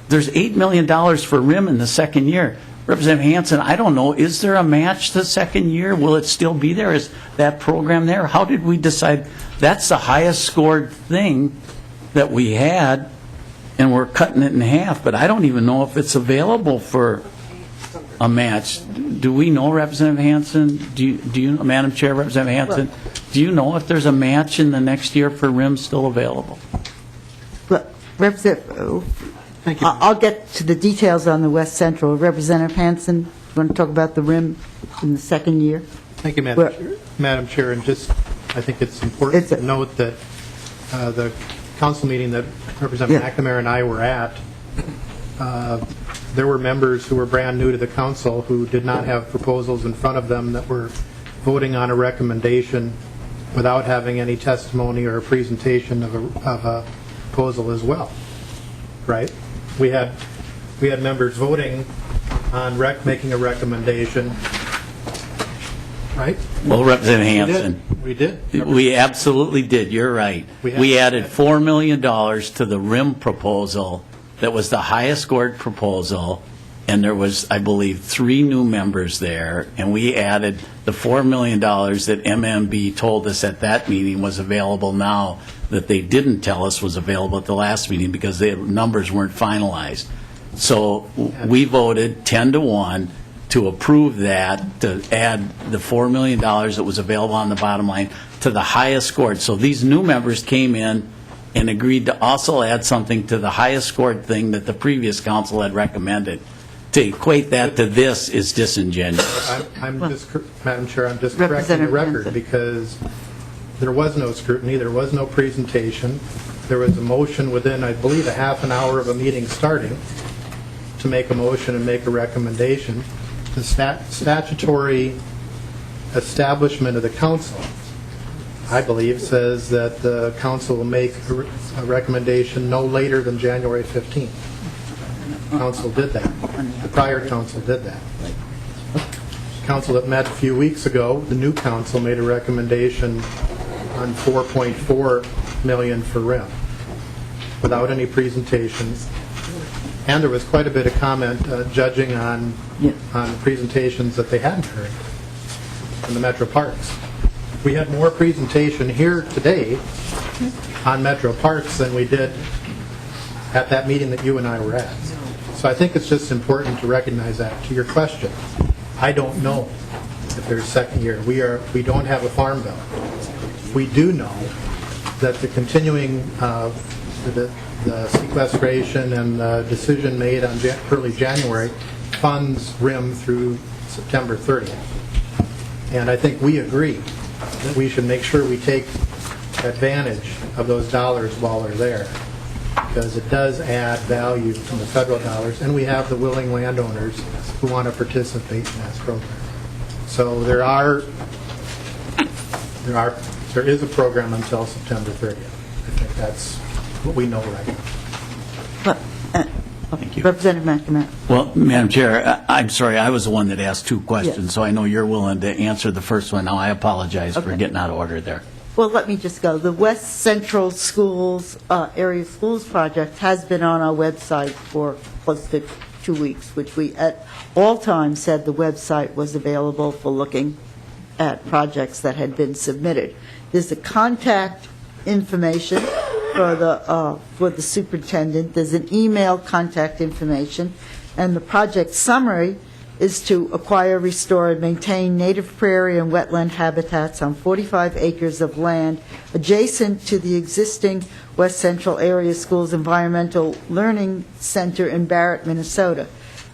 There's $8 million for RIM in the second year. Representative Hansen, I don't know, is there a match the second year? Will it still be there? Is that program there? How did we decide that's the highest scored thing that we had, and we're cutting it in half? But I don't even know if it's available for a match. Do we know, Representative Hansen? Do you, Madam Chair, Representative Hansen, do you know if there's a match in the next year for RIM still available? Thank you. I'll get to the details on the West Central. Representative Hansen, you want to talk about the RIM in the second year? Thank you, Madam Chair. And just, I think it's important to note that the council meeting that Representative McNamara and I were at, there were members who were brand new to the council who did not have proposals in front of them that were voting on a recommendation without having any testimony or a presentation of a proposal as well, right? We had members voting on making a recommendation, right? Well, Representative Hansen. We did. We absolutely did. You're right. We added $4 million to the RIM proposal that was the highest scored proposal, and there was, I believe, 3 new members there, and we added the $4 million that MMB told us at that meeting was available now, that they didn't tell us was available at the last meeting because the numbers weren't finalized. So we voted 10-1 to approve that, to add the $4 million that was available on the bottom line to the highest scored. So these new members came in and agreed to also add something to the highest scored thing that the previous council had recommended. To equate that to this is disingenuous. Madam Chair, I'm just correcting the record because there was no scrutiny, there was no presentation. There was a motion within, I believe, a half an hour of a meeting starting to make a motion and make a recommendation. The statutory establishment of the council, I believe, says that the council will make a recommendation no later than January 15th. Council did that. The prior council did that. Council that met a few weeks ago, the new council made a recommendation on $4.4 million for RIM without any presentations. And there was quite a bit of comment judging on presentations that they hadn't heard in the Metro Parks. We had more presentation here today on Metro Parks than we did at that meeting that you and I were at. So I think it's just important to recognize that. To your question, I don't know if there's second year. We don't have a farm bill. We do know that the continuing the sequestration and the decision made on early January funds RIM through September 30th. And I think we agree that we should make sure we take advantage of those dollars while they're there, because it does add value from the federal dollars, and we have the willing landowners who want to participate in that program. So there is a program until September 30th. I think that's what we know right now. Thank you. Representative McNamara. Well, Madam Chair, I'm sorry, I was the one that asked two questions, so I know you're willing to answer the first one. Now, I apologize for Okay. getting out of order there. Well, let me just go. The West Central Schools, Area Schools Project has been on our website for close to 2 weeks, which we at all times said the website was available for looking at projects that had been submitted. There's a contact information for the superintendent. There's an email contact information, and the project summary is to acquire, restore, and maintain native prairie and wetland habitats on 45 acres of land adjacent to the existing West Central Area Schools Environmental Learning Center in Barrett, Minnesota.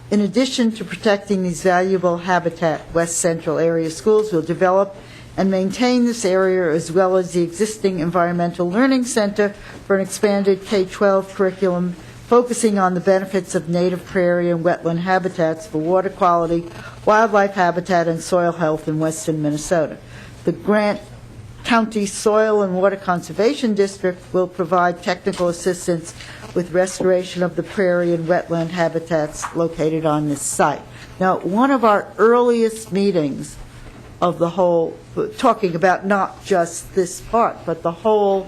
In addition to protecting these valuable habitat, West Central Area Schools will develop and maintain this area as well as the existing Environmental Learning Center for an expanded K-12 curriculum focusing on the benefits of native prairie and wetland habitats for water quality, wildlife habitat, and soil health in western Minnesota. The Grant County Soil and Water Conservation District will provide technical assistance with restoration of the prairie and wetland habitats located on this site. Now, one of our earliest meetings of the whole, talking about not just this part, but the whole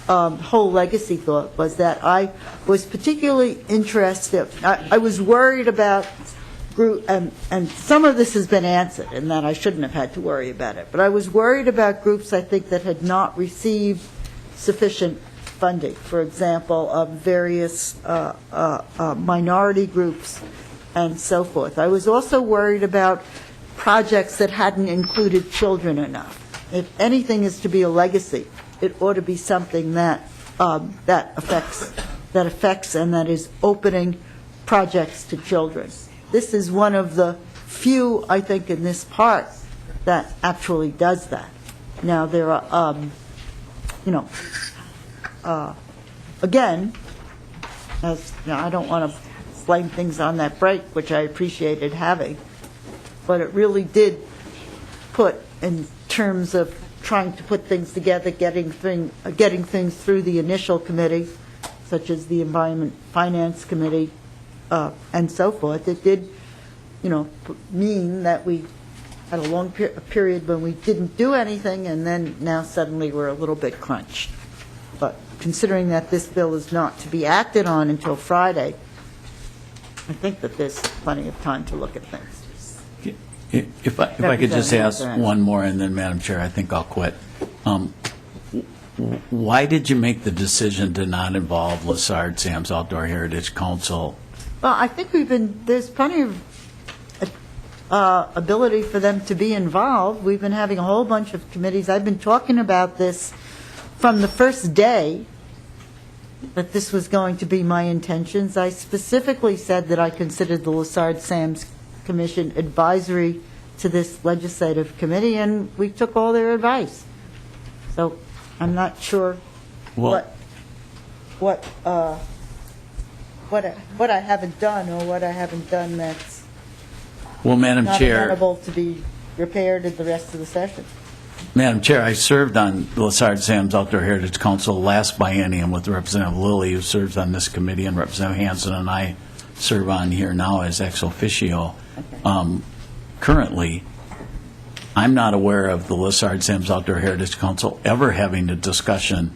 legacy thought, was that I was particularly interested, I was worried about group, and some of this has been answered, and that I shouldn't have had to worry about it, but I was worried about groups, I think, that had not received sufficient funding. For example, various minority groups and so forth. I was also worried about projects that hadn't included children enough. If anything is to be a legacy, it ought to be something that that affects and that is opening projects to children. This is one of the few, I think, in this part that actually does that. Now, there are, again, as you know, I don't want to blame things on that break, which I appreciated having, but it really did put, in terms of trying to put things together, getting things through the initial committee, such as the Environment Finance Committee, and so forth. It did, mean that we had a long period when we didn't do anything, and then now suddenly we're a little bit crunched. But considering that this bill is not to be acted on until Friday, I think that there's plenty of time to look at things. If I could just ask one more, and then, Madam Chair, I think I'll quit. Why did you make the decision to not involve Lessard Sam's Outdoor Heritage Council? Well, I think there's plenty of ability for them to be involved. We've been having a whole bunch of committees. I've been talking about this from the first day that this was going to be my intentions. I specifically said that I considered the Lessard Sam's Commission advisory to this legislative committee, and we took all their advice. So I'm not sure what I haven't done, or what I haven't done that's Madam not Chair, amenable to be repaired at the rest of the session. Madam Chair, I served on the Lessard Sam's Outdoor Heritage Council last biennium with Representative Lillie, who serves on this committee, and Representative Hansen and I serve on here now as ex officio. Currently, I'm not aware of the Lessard Sam's Outdoor Heritage Council ever having a discussion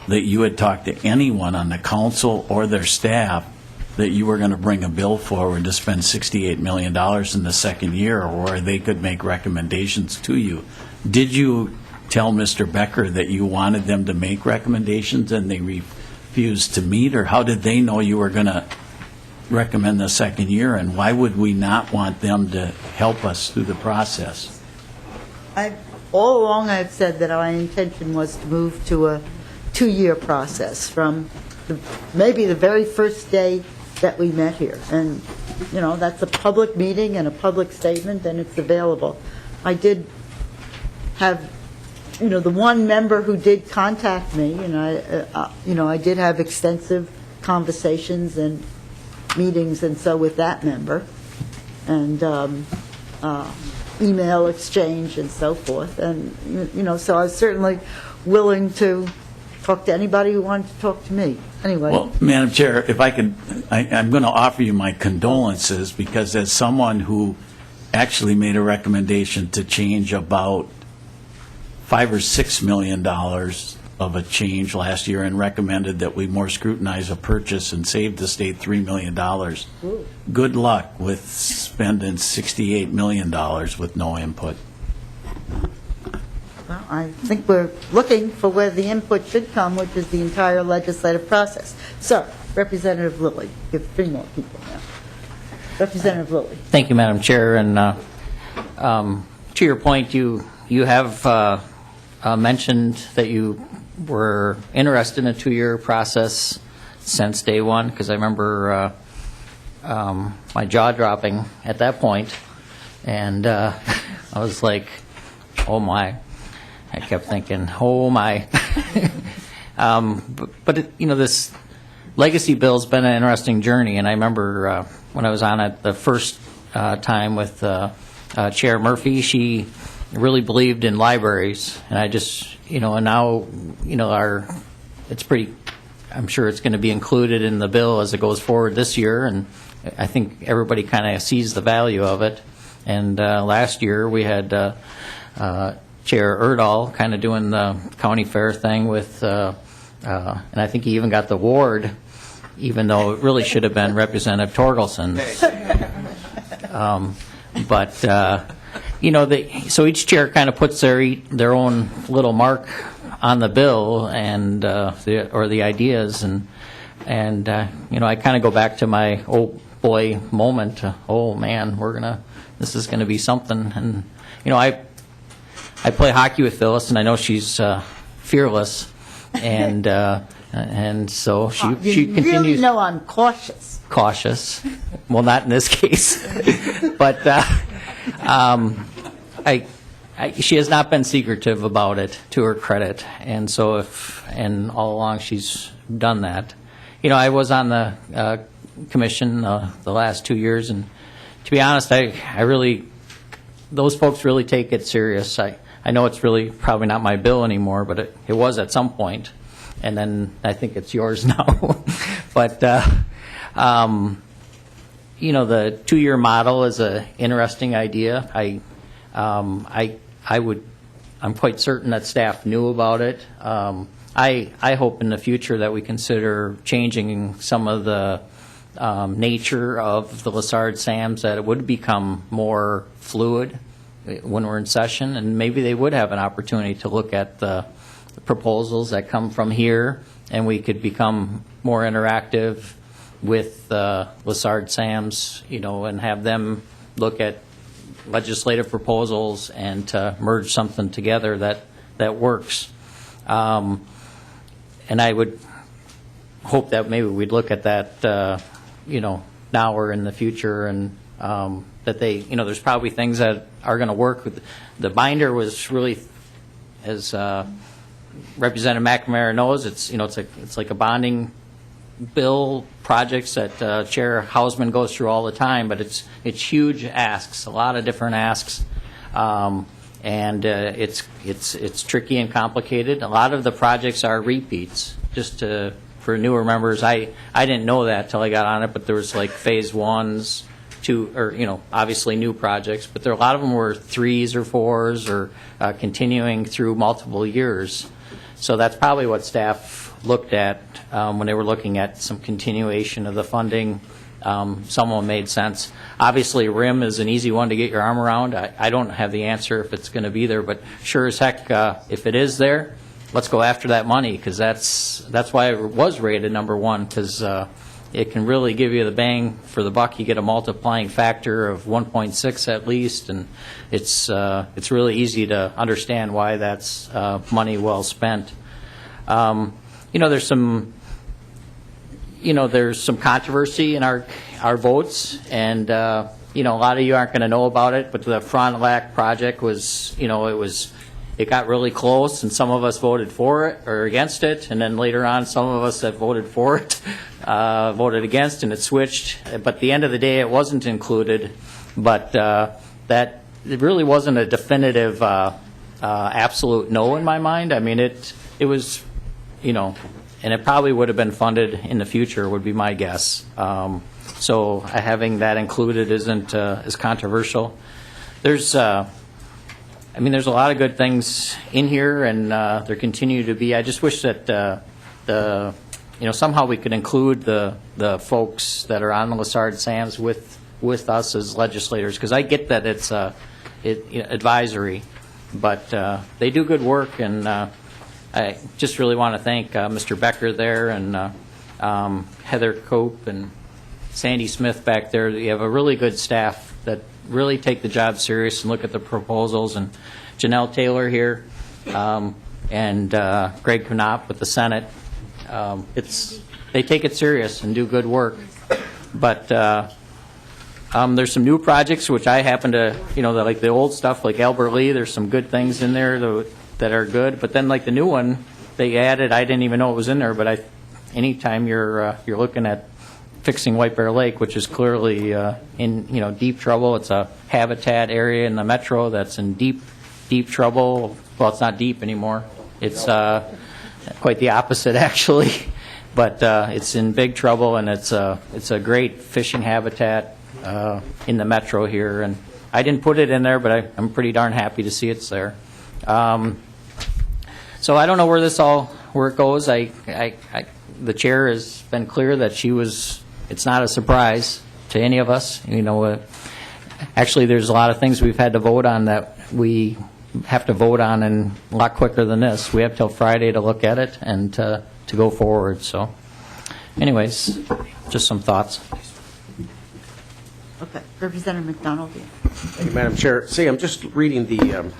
that you had talked to anyone on the council or their staff that you were going to bring a bill forward to spend $68 million in the second year, or where they could make recommendations to you. Did you tell Mr. Becker that you wanted them to make recommendations and they refused to meet, or how did they know you were going to recommend the second year, and why would we not want them to help us through the process? All along I've said that our intention was to move to a 2-year process from maybe the very first day that we met here. And, that's a public meeting and a public statement, and it's available. I did have, the one member who did contact me, and I did have extensive conversations and meetings and so with that member, and email exchange and so forth, and so I was certainly willing to talk to anybody who wanted to talk to me. Anyway. Well, Madam Chair, if I could, I'm going to offer you my condolences, because as someone who actually made a recommendation to change about $5 or $6 million of a change last year and recommended that we more scrutinize a purchase and save the state $3 million. Good luck with spending $68 million with no input. Well, I think we're looking for where the input should come, which is the entire legislative process. So, Representative Lillie, you have 3 more people now. Representative Lillie. Thank you, Madam Chair. And to your point, you have mentioned that you were interested in a 2-year process since day one, because I remember my jaw dropping at that point, and I was like, oh my. I kept thinking, oh my. But it, this legacy bill's been an interesting journey, and I remember when I was on it the first time with Chair Murphy, she really believed in libraries, and I just, and now, it's pretty, I'm sure it's going to be included in the bill as it goes forward this year, and I think everybody kind of sees the value of it. And last year we had Chair Erdahl kind of doing the county fair thing with, and I think he even got the award, even though it really should have been Representative Torgelson's. So each chair kind of puts their own little mark on the bill and or the ideas, and I kind of go back to my oh boy moment. Oh man, this is gonna be something. And I play hockey with Phyllis, and I know she's fearless, and so she You continues. really know I'm cautious. Cautious. Well, not in this case, but she has not been secretive about it, to her credit, and so and all along she's done that. I was on the commission the last 2 years, and to be honest, I really, those folks really take it serious. I know it's really probably not my bill anymore, but it was at some point, and then I think it's yours now. But the 2-year model is an interesting idea. I'm quite certain that staff knew about it. I hope in the future that we consider changing some of the nature of the Lessard SAMs, that it would become more fluid when we're in session, and maybe they would have an opportunity to look at the proposals that come from here, and we could become more interactive with Lessard SAMs, and have them look at legislative proposals and to merge something together that works. And I would hope that maybe we'd look at that, now or in the future, and that they, there's probably things that are going to work. The binder was really, as Representative McNamara knows, it's like a bonding bill, projects that Chair Hausman goes through all the time, but it's huge asks, a lot of different asks, and it's tricky and complicated. A lot of the projects are repeats. Just for newer members, I didn't know that till I got on it, but there was like phase 1s, 2, or obviously new projects, but a lot of them were 3s or 4s or continuing through multiple years. So that's probably what staff looked at when they were looking at some continuation of the funding. Some of them made sense. Obviously, RIM is an easy one to get your arm around. I don't have the answer if it's going to be there, but sure as heck, if it is there, let's go after that money, because that's why it was rated number 1, because it can really give you the bang for the buck. You get a multiplying factor of 1.6 at least, and it's really easy to understand why that's money well spent. There's some controversy in our votes, and a lot of you aren't going to know about it, but the Fond du Lac project was, it got really close, and some of us voted for it or against it, and then later on some of us that voted for it voted against, and it switched. But at the end of the day, it wasn't included, but that it really wasn't a definitive absolute no in my mind. I mean, it was and it probably would have been funded in the future, would be my guess. So having that included isn't as controversial. There's a lot of good things in here, and there continue to be. I just wish that somehow we could include the folks that are on the Lessard Sands with us as legislators, because I get that it's advisory, but they do good work, and I just really want to thank Mr. Becker there and Heather Cope and Sandy Smith back there. You have a really good staff that really take the job serious and look at the proposals, and Janelle Taylor here and Greg Knopp with the Senate. They take it serious and do good work. But there's some new projects which I happen to, like the old stuff like Albert Lee, there's some good things in there that are good. But then like the new one, they added, I didn't even know it was in there, but anytime you're looking at fixing White Bear Lake, which is clearly in deep trouble. It's a habitat area in the metro that's in deep trouble. Well, it's not deep anymore. It's quite the opposite, actually. But it's in big trouble, and it's a great fishing habitat in the metro here. And I didn't put it in there, but I'm pretty darn happy to see it's there. So I don't know where it goes. The chair has been clear that it's not a surprise to any of us. Actually, there's a lot of things we've had to vote on that we have to vote on and a lot quicker than this. We have till Friday to look at it and to go forward. So anyways, just some thoughts. Okay. Representative McDonald. Thank you, Madam Chair. See, I'm just reading the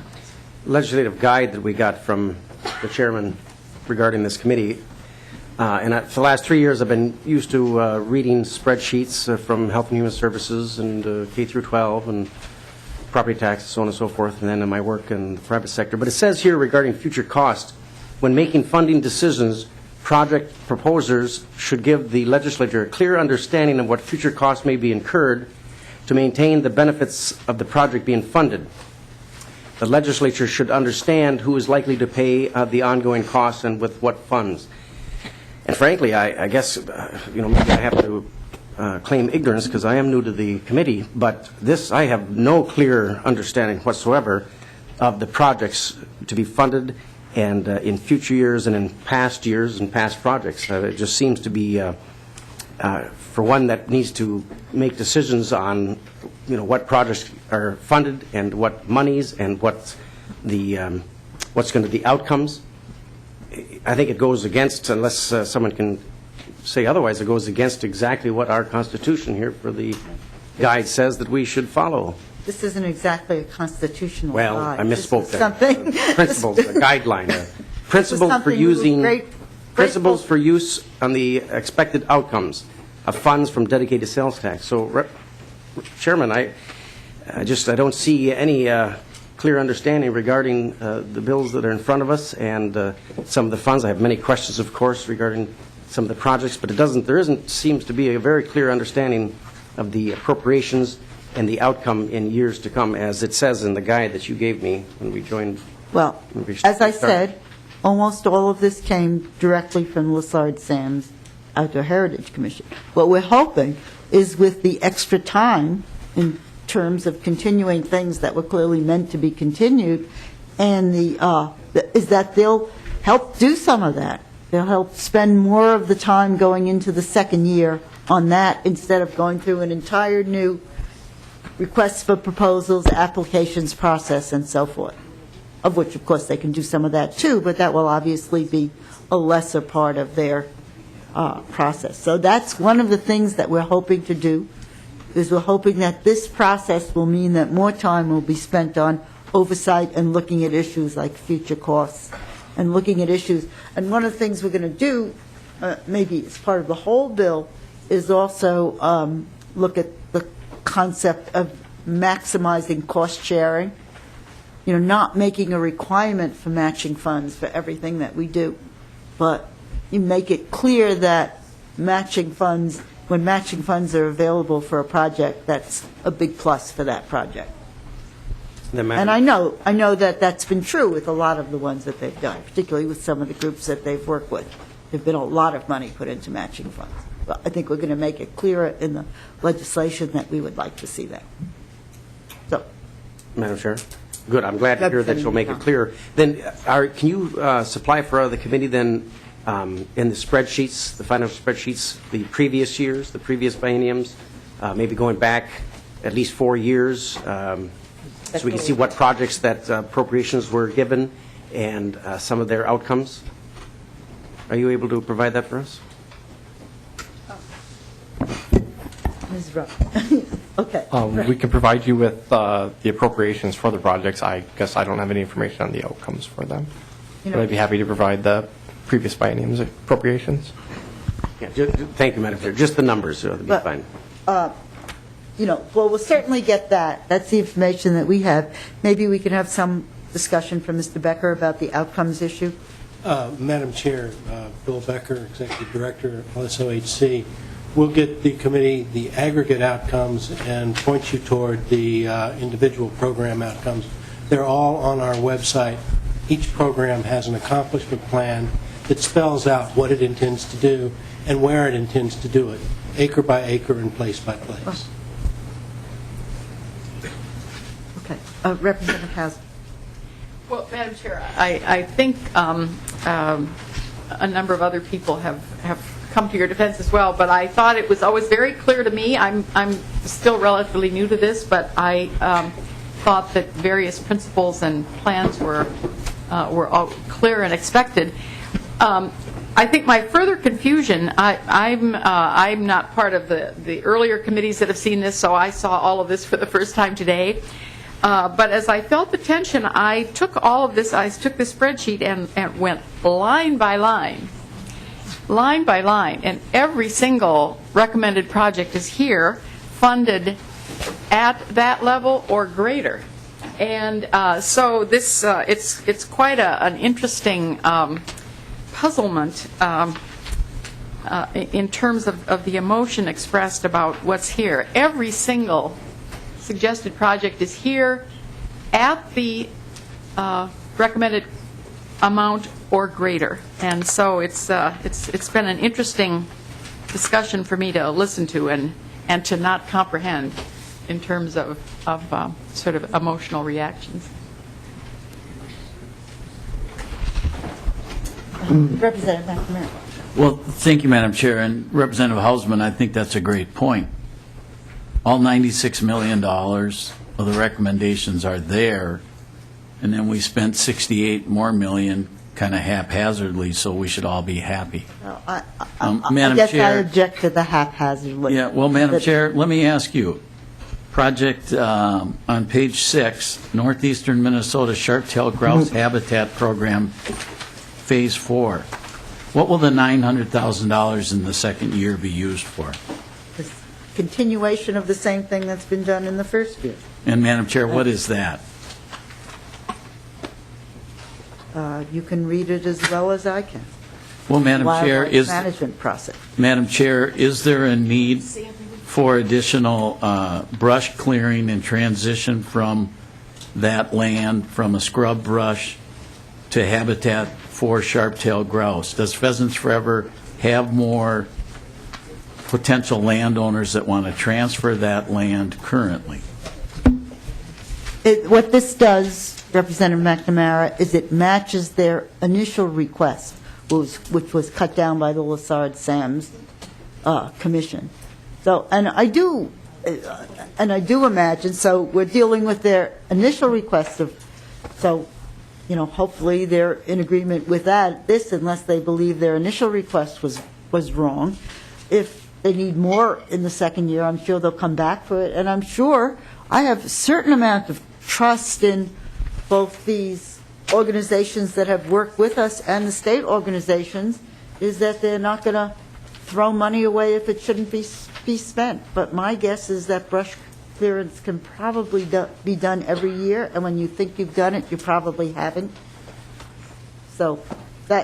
legislative guide that we got from the chairman regarding this committee. And for the last 3 years, I've been used to reading spreadsheets from Health and Human Services and K through 12 and property taxes, so on and so forth, and then in my work in the private sector. But it says here regarding future cost, when making funding decisions, project proposers should give the legislature a clear understanding of what future costs may be incurred to maintain the benefits of the project being funded. The legislature should understand who is likely to pay the ongoing costs and with what funds. And frankly, I guess, maybe I have to claim ignorance because I am new to the committee, but I have no clear understanding whatsoever of the projects to be funded and in future years and in past years and past projects. It just seems to be, for one that needs to make decisions on, what projects are funded and what monies and what's going to be the outcomes. I think it goes against, unless someone can say otherwise, it goes against exactly what our Constitution here for the guide says that we should follow. This isn't exactly a constitutional guide. Well, I misspoke there. Something. Principles, a guideline. Principles for use on the expected outcomes of funds from dedicated sales tax. So, Chairman, I don't see any clear understanding regarding the bills that are in front of us and some of the funds. I have many questions, of course, regarding some of the projects, but seems to be a very clear understanding of the appropriations and the outcome in years to come, as it says in the guide that you gave me when we joined. Well, as I said, almost all of this came directly from Lessard Sands Outdoor Heritage Commission. What we're hoping is with the extra time in terms of continuing things that were clearly meant to be continued, and is that they'll help do some of that. They'll help spend more of the time going into the second year on that instead of going through an entire new requests for proposals, applications process, and so forth, of which, of course, they can do some of that too, but that will obviously be a lesser part of their process. So that's one of the things that we're hoping to do, is we're hoping that this process will mean that more time will be spent on oversight and looking at issues like future costs and looking at issues. And one of the things we're going to do, maybe as part of the whole bill, is also look at the concept of maximizing cost sharing, not making a requirement for matching funds for everything that we do, but you make it clear that matching funds, when matching funds are available for a project, that's a big plus for that project. And I know that that's been true with a lot of the ones that they've done, particularly with some of the groups that they've worked with. There's been a lot of money put into matching funds. But I think we're going to make it clearer in the legislation that we would like to see that. So, Madam Chair? Good, I'm glad to hear that you'll make it clearer. Then, can you supply for the committee then, in the spreadsheets, the financial spreadsheets, the previous years, the previous bienniums, maybe going back at least 4 years, so we can see what projects that appropriations were given and some of their outcomes? Are you able to provide that for us? Ms. Rupp. Okay. We can provide you with the appropriations for the projects. I guess I don't have any information on the outcomes for them. But I'd be happy to provide the previous biennium's appropriations. Yeah, thank you, Madam Chair. Just the numbers, so that'll be fine. Well, we'll certainly get that. That's the information that we have. Maybe we can have some discussion from Mr. Becker about the outcomes issue. Madam Chair, Bill Becker, Executive Director, LSOHC, we'll get the committee the aggregate outcomes and point you toward the individual program outcomes. They're all on our website. Each program has an accomplishment plan that spells out what it intends to do and where it intends to do it, acre by acre and place by place. Okay. Representative Hazel. Well, Madam Chair, I think a number of other people have come to your defense as well, but I thought it was always very clear to me. I'm still relatively new to this, but I thought that various principles and plans were all clear and expected. I think my further confusion, I'm not part of the earlier committees that have seen this, so I saw all of this for the first time today. But as I felt the tension, I took all of this, I took this spreadsheet and went line by line, and every single recommended project is here, funded at that level or greater. And so this, it's quite an interesting puzzlement in terms of the emotion expressed about what's here. Every single suggested project is here at the recommended amount or greater, and so it's been an interesting discussion for me to listen to and to not comprehend in terms of sort of emotional reactions. Representative McNamara. Well, thank you, Madam Chair. And Representative Hausman, I think that's a great point. All $96 million of the recommendations are there, and then we spent $68 more million kind of haphazardly, so we should all be happy. I Madam guess Chair, I object to the haphazard. Yeah, well, Madam Chair, let me ask you. Project on page 6, Northeastern Minnesota Sharp-tailed Grouse Habitat Program, Phase 4. What will the $900,000 in the second year be used for? Continuation of the same thing that's been done in the first year. And Madam Chair, what is that? You can read it as well as I can. Well, Madam Chair, Wildlife management process. Madam Chair, is there a need for additional brush clearing and transition from that land, from a scrub brush to habitat for sharp-tailed grouse? Does Pheasants Forever have more potential landowners that want to transfer that land currently? What this does, Representative McNamara, is it matches their initial request, which was cut down by the Lessard-Sams Commission. So, and I do imagine, so we're dealing with their initial request of, so, hopefully they're in agreement with this, unless they believe their initial request was wrong. If they need more in the second year, I'm sure they'll come back for it, and I'm sure I have a certain amount of trust in both these organizations that have worked with us and the state organizations, is that they're not going to throw money away if it shouldn't be spent. But my guess is that brush clearance can probably be done every year, and when you think you've done it, you probably haven't. So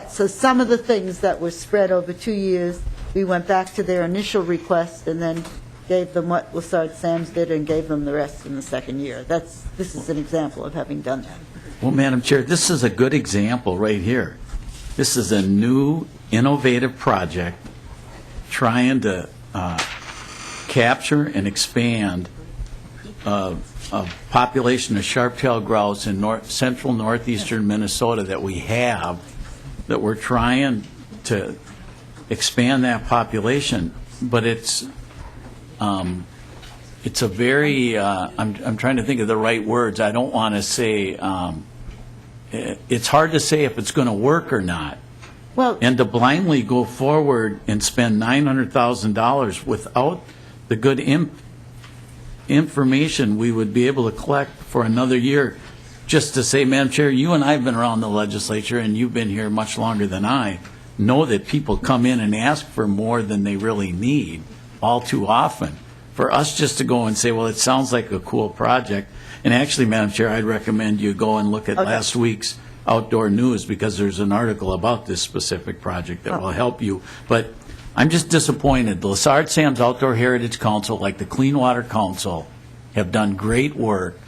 some of the things that were spread over 2 years, we went back to their initial request, and then gave them what Lassard Sams did and gave them the rest in the second year. This is an example of having done that. Well, Madam Chair, this is a good example right here. This is a new, innovative project trying to capture and expand a population of sharp-tailed grouse in central northeastern Minnesota that we have, that we're trying to expand that population. But it's a very, I'm trying to think of the right words. I don't want to say, it's hard to say if it's going to work or not. Well, And to blindly go forward and spend $900,000 without the good information we would be able to collect for another year, just to say, Madam Chair, you and I have been around the legislature, and you've been here much longer than I, know that people come in and ask for more than they really need all too often. For us just to go and say, well, it sounds like a cool project, and actually, Madam Chair, I'd recommend you go and look at last week's Outdoor News, because there's an article about this specific project that will help you. But I'm just disappointed. The Lassard Sams Outdoor Heritage Council, like the Clean Water Council, have done great work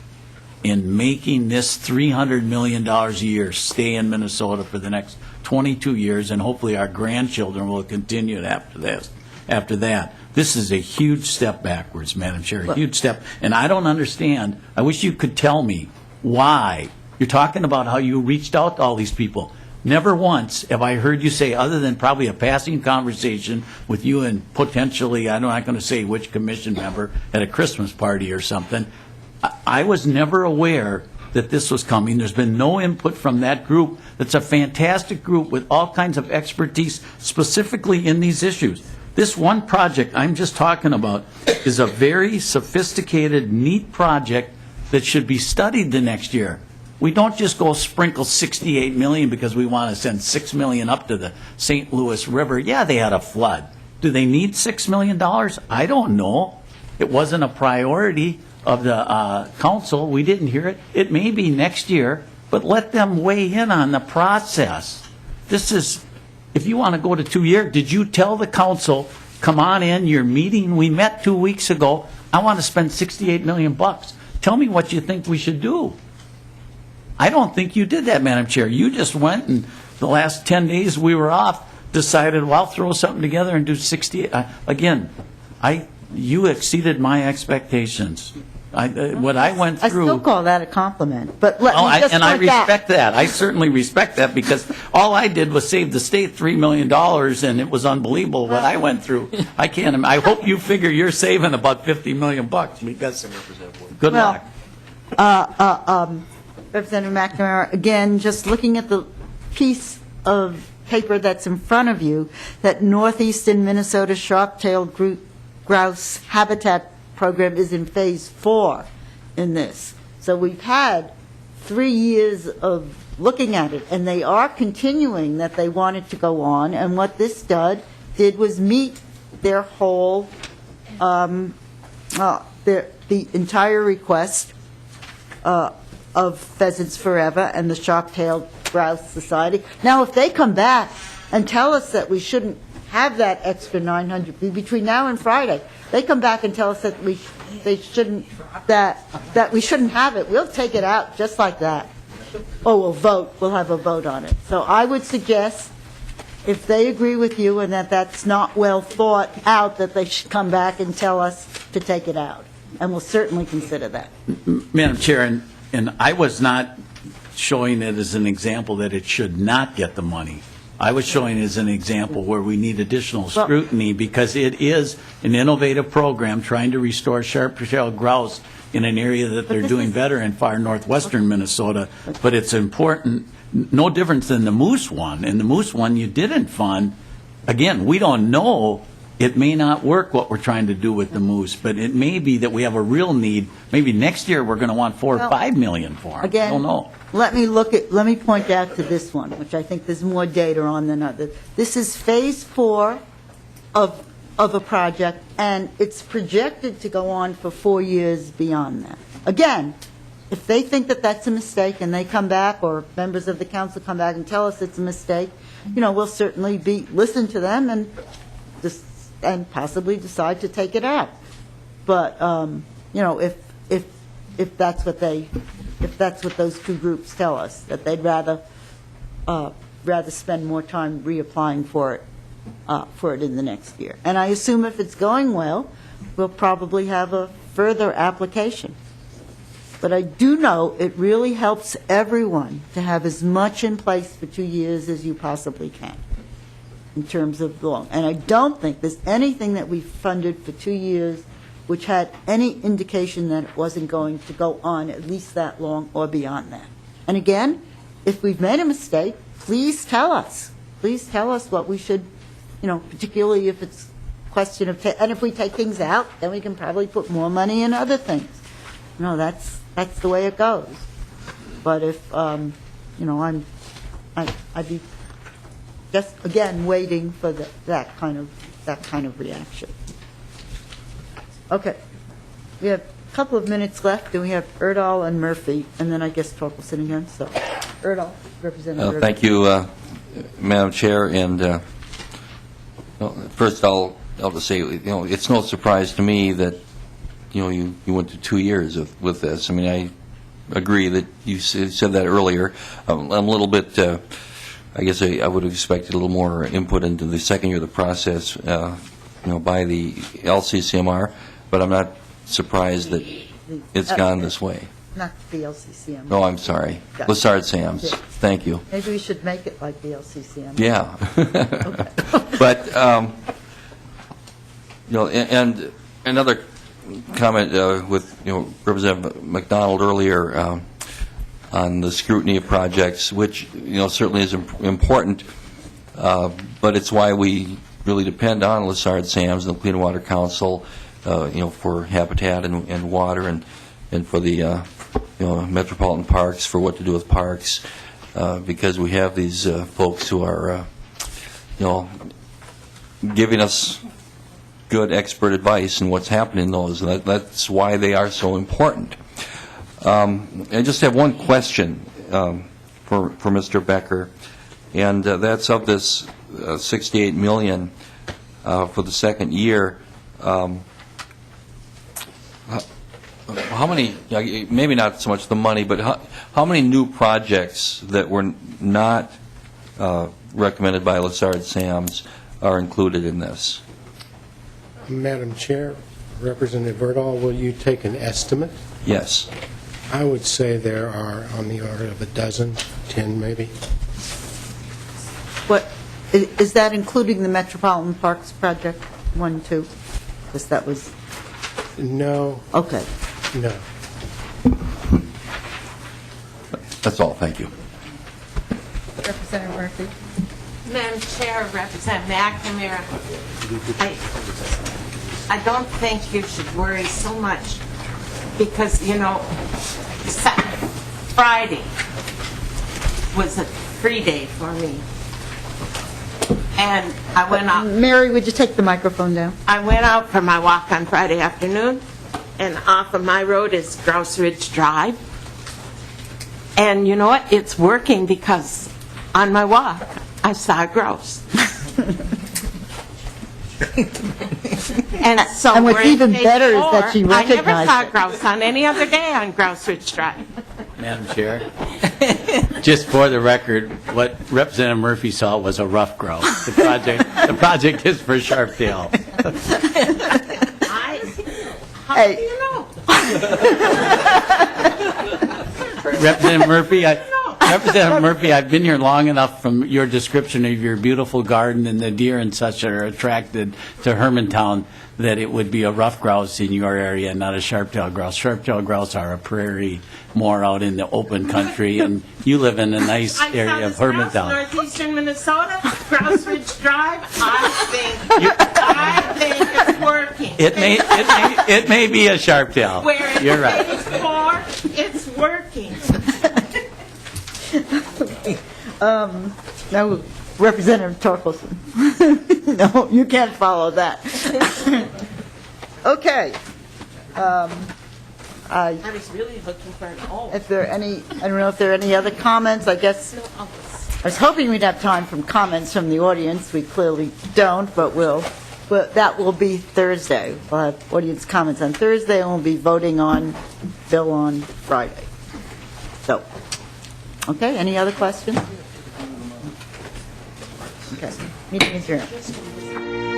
in making this $300 million a year stay in Minnesota for the next 22 years, and hopefully our grandchildren will continue it after that. This is a huge step backwards, Madam Chair, a huge step. And I don't understand. I wish you could tell me why. You're talking about how you reached out to all these people. Never once have I heard you say, other than probably a passing conversation with you and potentially, I'm not going to say which commission member, at a Christmas party or something, I was never aware that this was coming. There's been no input from that group. That's a fantastic group with all kinds of expertise specifically in these issues. This one project I'm just talking about is a very sophisticated, neat project that should be studied the next year. We don't just go sprinkle $68 million because we want to send $6 million up to the St. Louis River. Yeah, they had a flood. Do they need $6 million? I don't know. It wasn't a priority of the council. We didn't hear it. It may be next year, but let them weigh in on the process. This is, if you want to go to 2 years, did you tell the council, come on in, your meeting, we met 2 weeks ago, I want to spend $68 million. Tell me what you think we should do. I don't think you did that, Madam Chair. You just went, and the last 10 days we were off, decided, well, I'll throw something together and do 60. Again, you exceeded my expectations. What I went through. I still call that a compliment, but let me just and I point out. respect that. I certainly respect that, because all I did was save the state $3 million, and it was unbelievable what I went through. I can't. I hope you figure you're saving about $50 million, because good luck. Representative McNamara, again, just looking at the piece of paper that's in front of you, that Northeastern Minnesota Sharp-tailed Grouse Habitat Program is in Phase 4 in this. So we've had 3 years of looking at it, and they are continuing that they wanted to go on, and what this did was meet their whole, the entire request of Pheasants Forever and the Sharp-tailed Grouse Society. Now, if they come back and tell us that we shouldn't have that extra 900 between now and Friday, they come back and tell us that we shouldn't have it, we'll take it out just like that. We'll have a vote on it. So I would suggest, if they agree with you and that that's not well thought out, that they should come back and tell us to take it out. And we'll certainly consider that. Madam Chair, and I was not showing it as an example that it should not get the money. I was showing it as an example where we need additional scrutiny, because it is an innovative program trying to restore sharp-tailed grouse in an area that they're doing better in far northwestern Minnesota. But it's important, no difference than the moose one. And the moose one you didn't fund. Again, we don't know. It may not work what we're trying to do with the moose, but it may be that we have a real need. Maybe next year we're going to want $4 or $5 million for them. Again, I don't know. Let me point out to this one, which I think there's more data on than others. This is Phase 4 of a project, and it's projected to go on for 4 years beyond that. Again, if they think that that's a mistake and they come back, or members of the council come back and tell us it's a mistake, we'll certainly listen to them and possibly decide to take it out. But, if that's what those two groups tell us, that they'd rather spend more time reapplying for it in the next year. And I assume if it's going well, we'll probably have a further application. But I do know it really helps everyone to have as much in place for 2 years as you possibly can in terms of the loan. And I don't think there's anything that we funded for 2 years which had any indication that it wasn't going to go on at least that long or beyond that. And again, if we've made a mistake, please tell us. Please tell us what we should, particularly if it's a question of, and if we take things out, then we can probably put more money in other things. That's the way it goes. But if, I'd be just, again, waiting for that kind of reaction. Okay. We have a couple of minutes left, and we have Erdahl and Murphy, and then I guess Torkelson again. So, Erdahl, Representative Erdahl. Thank you, Madam Chair. And first, I'll just say, it's no surprise to me that you went to 2 years with this. I mean, I agree that you said that earlier. I'm a little bit. I guess I would have expected a little more input into the second year of the process, by the LCCMR. But I'm not surprised that it's gone this way. Not the LCCM. Oh, I'm sorry. Yeah. Lessard-Sams. Yeah. Thank you. Maybe we should make it like the LCCM. Yeah. Okay. But, and another comment with, Representative McDonald earlier on the scrutiny of projects, which, certainly is important, but it's why we really depend on Lessard-Sams and the Clean Water Council, for habitat and water, and for the metropolitan parks for what to do with parks, because we have these folks who are giving us good expert advice in what's happening in those, and that's why they are so important. I just have one question for Mr. Becker, and that's of this $68 million for the second year. How many, maybe not so much the money, but how many new projects that were not recommended by Lessard-Sams are included in this? Madam Chair, Representative Erdahl, will you take an estimate? Yes. I would say there are on the order of a dozen, 10 maybe. What is that, including the Metropolitan Parks Project 1, 2? Because that was. No. Okay. No. That's all. Thank you. Representative Murphy. Madam Chair, Representative McNamara, I don't think you should worry so much because, Friday was a free day for me. And I went out. Mary, would you take the microphone down? I went out for my walk on Friday afternoon, and off of my road is Grouse Ridge Drive. And you know what? It's working because on my walk, I saw a grouse. And what's even better is that she recognized I never saw a grouse on any other day on Grouse Ridge Drive. Madam Chair, just for the record, what Representative Murphy saw was a rough grouse. The project is for sharp-tail. How do you know? Representative Murphy, I've been here long enough from your description of your beautiful garden and the deer and such that are attracted to Hermantown that it would be a rough grouse in your area and not a sharp-tailed grouse. Sharp-tailed grouse are a prairie, more out in the open country, and you live in a nice area of Hermantown. Northeastern Minnesota, Grouse Ridge Drive. I think it's working. It may be a sharp-tail. Where You're right. it's for, it's working. No, Representative Torkelson. No, you can't follow that. Okay. I was really looking for an O. If there are any, I don't know if there are any other comments. I guess I was hoping we'd have time for comments from the audience. We clearly don't, but we'll Well, that will be Thursday. We'll have audience comments on Thursday, and we'll be voting on bill on Friday. So, okay, any other questions? Okay, meeting adjourned.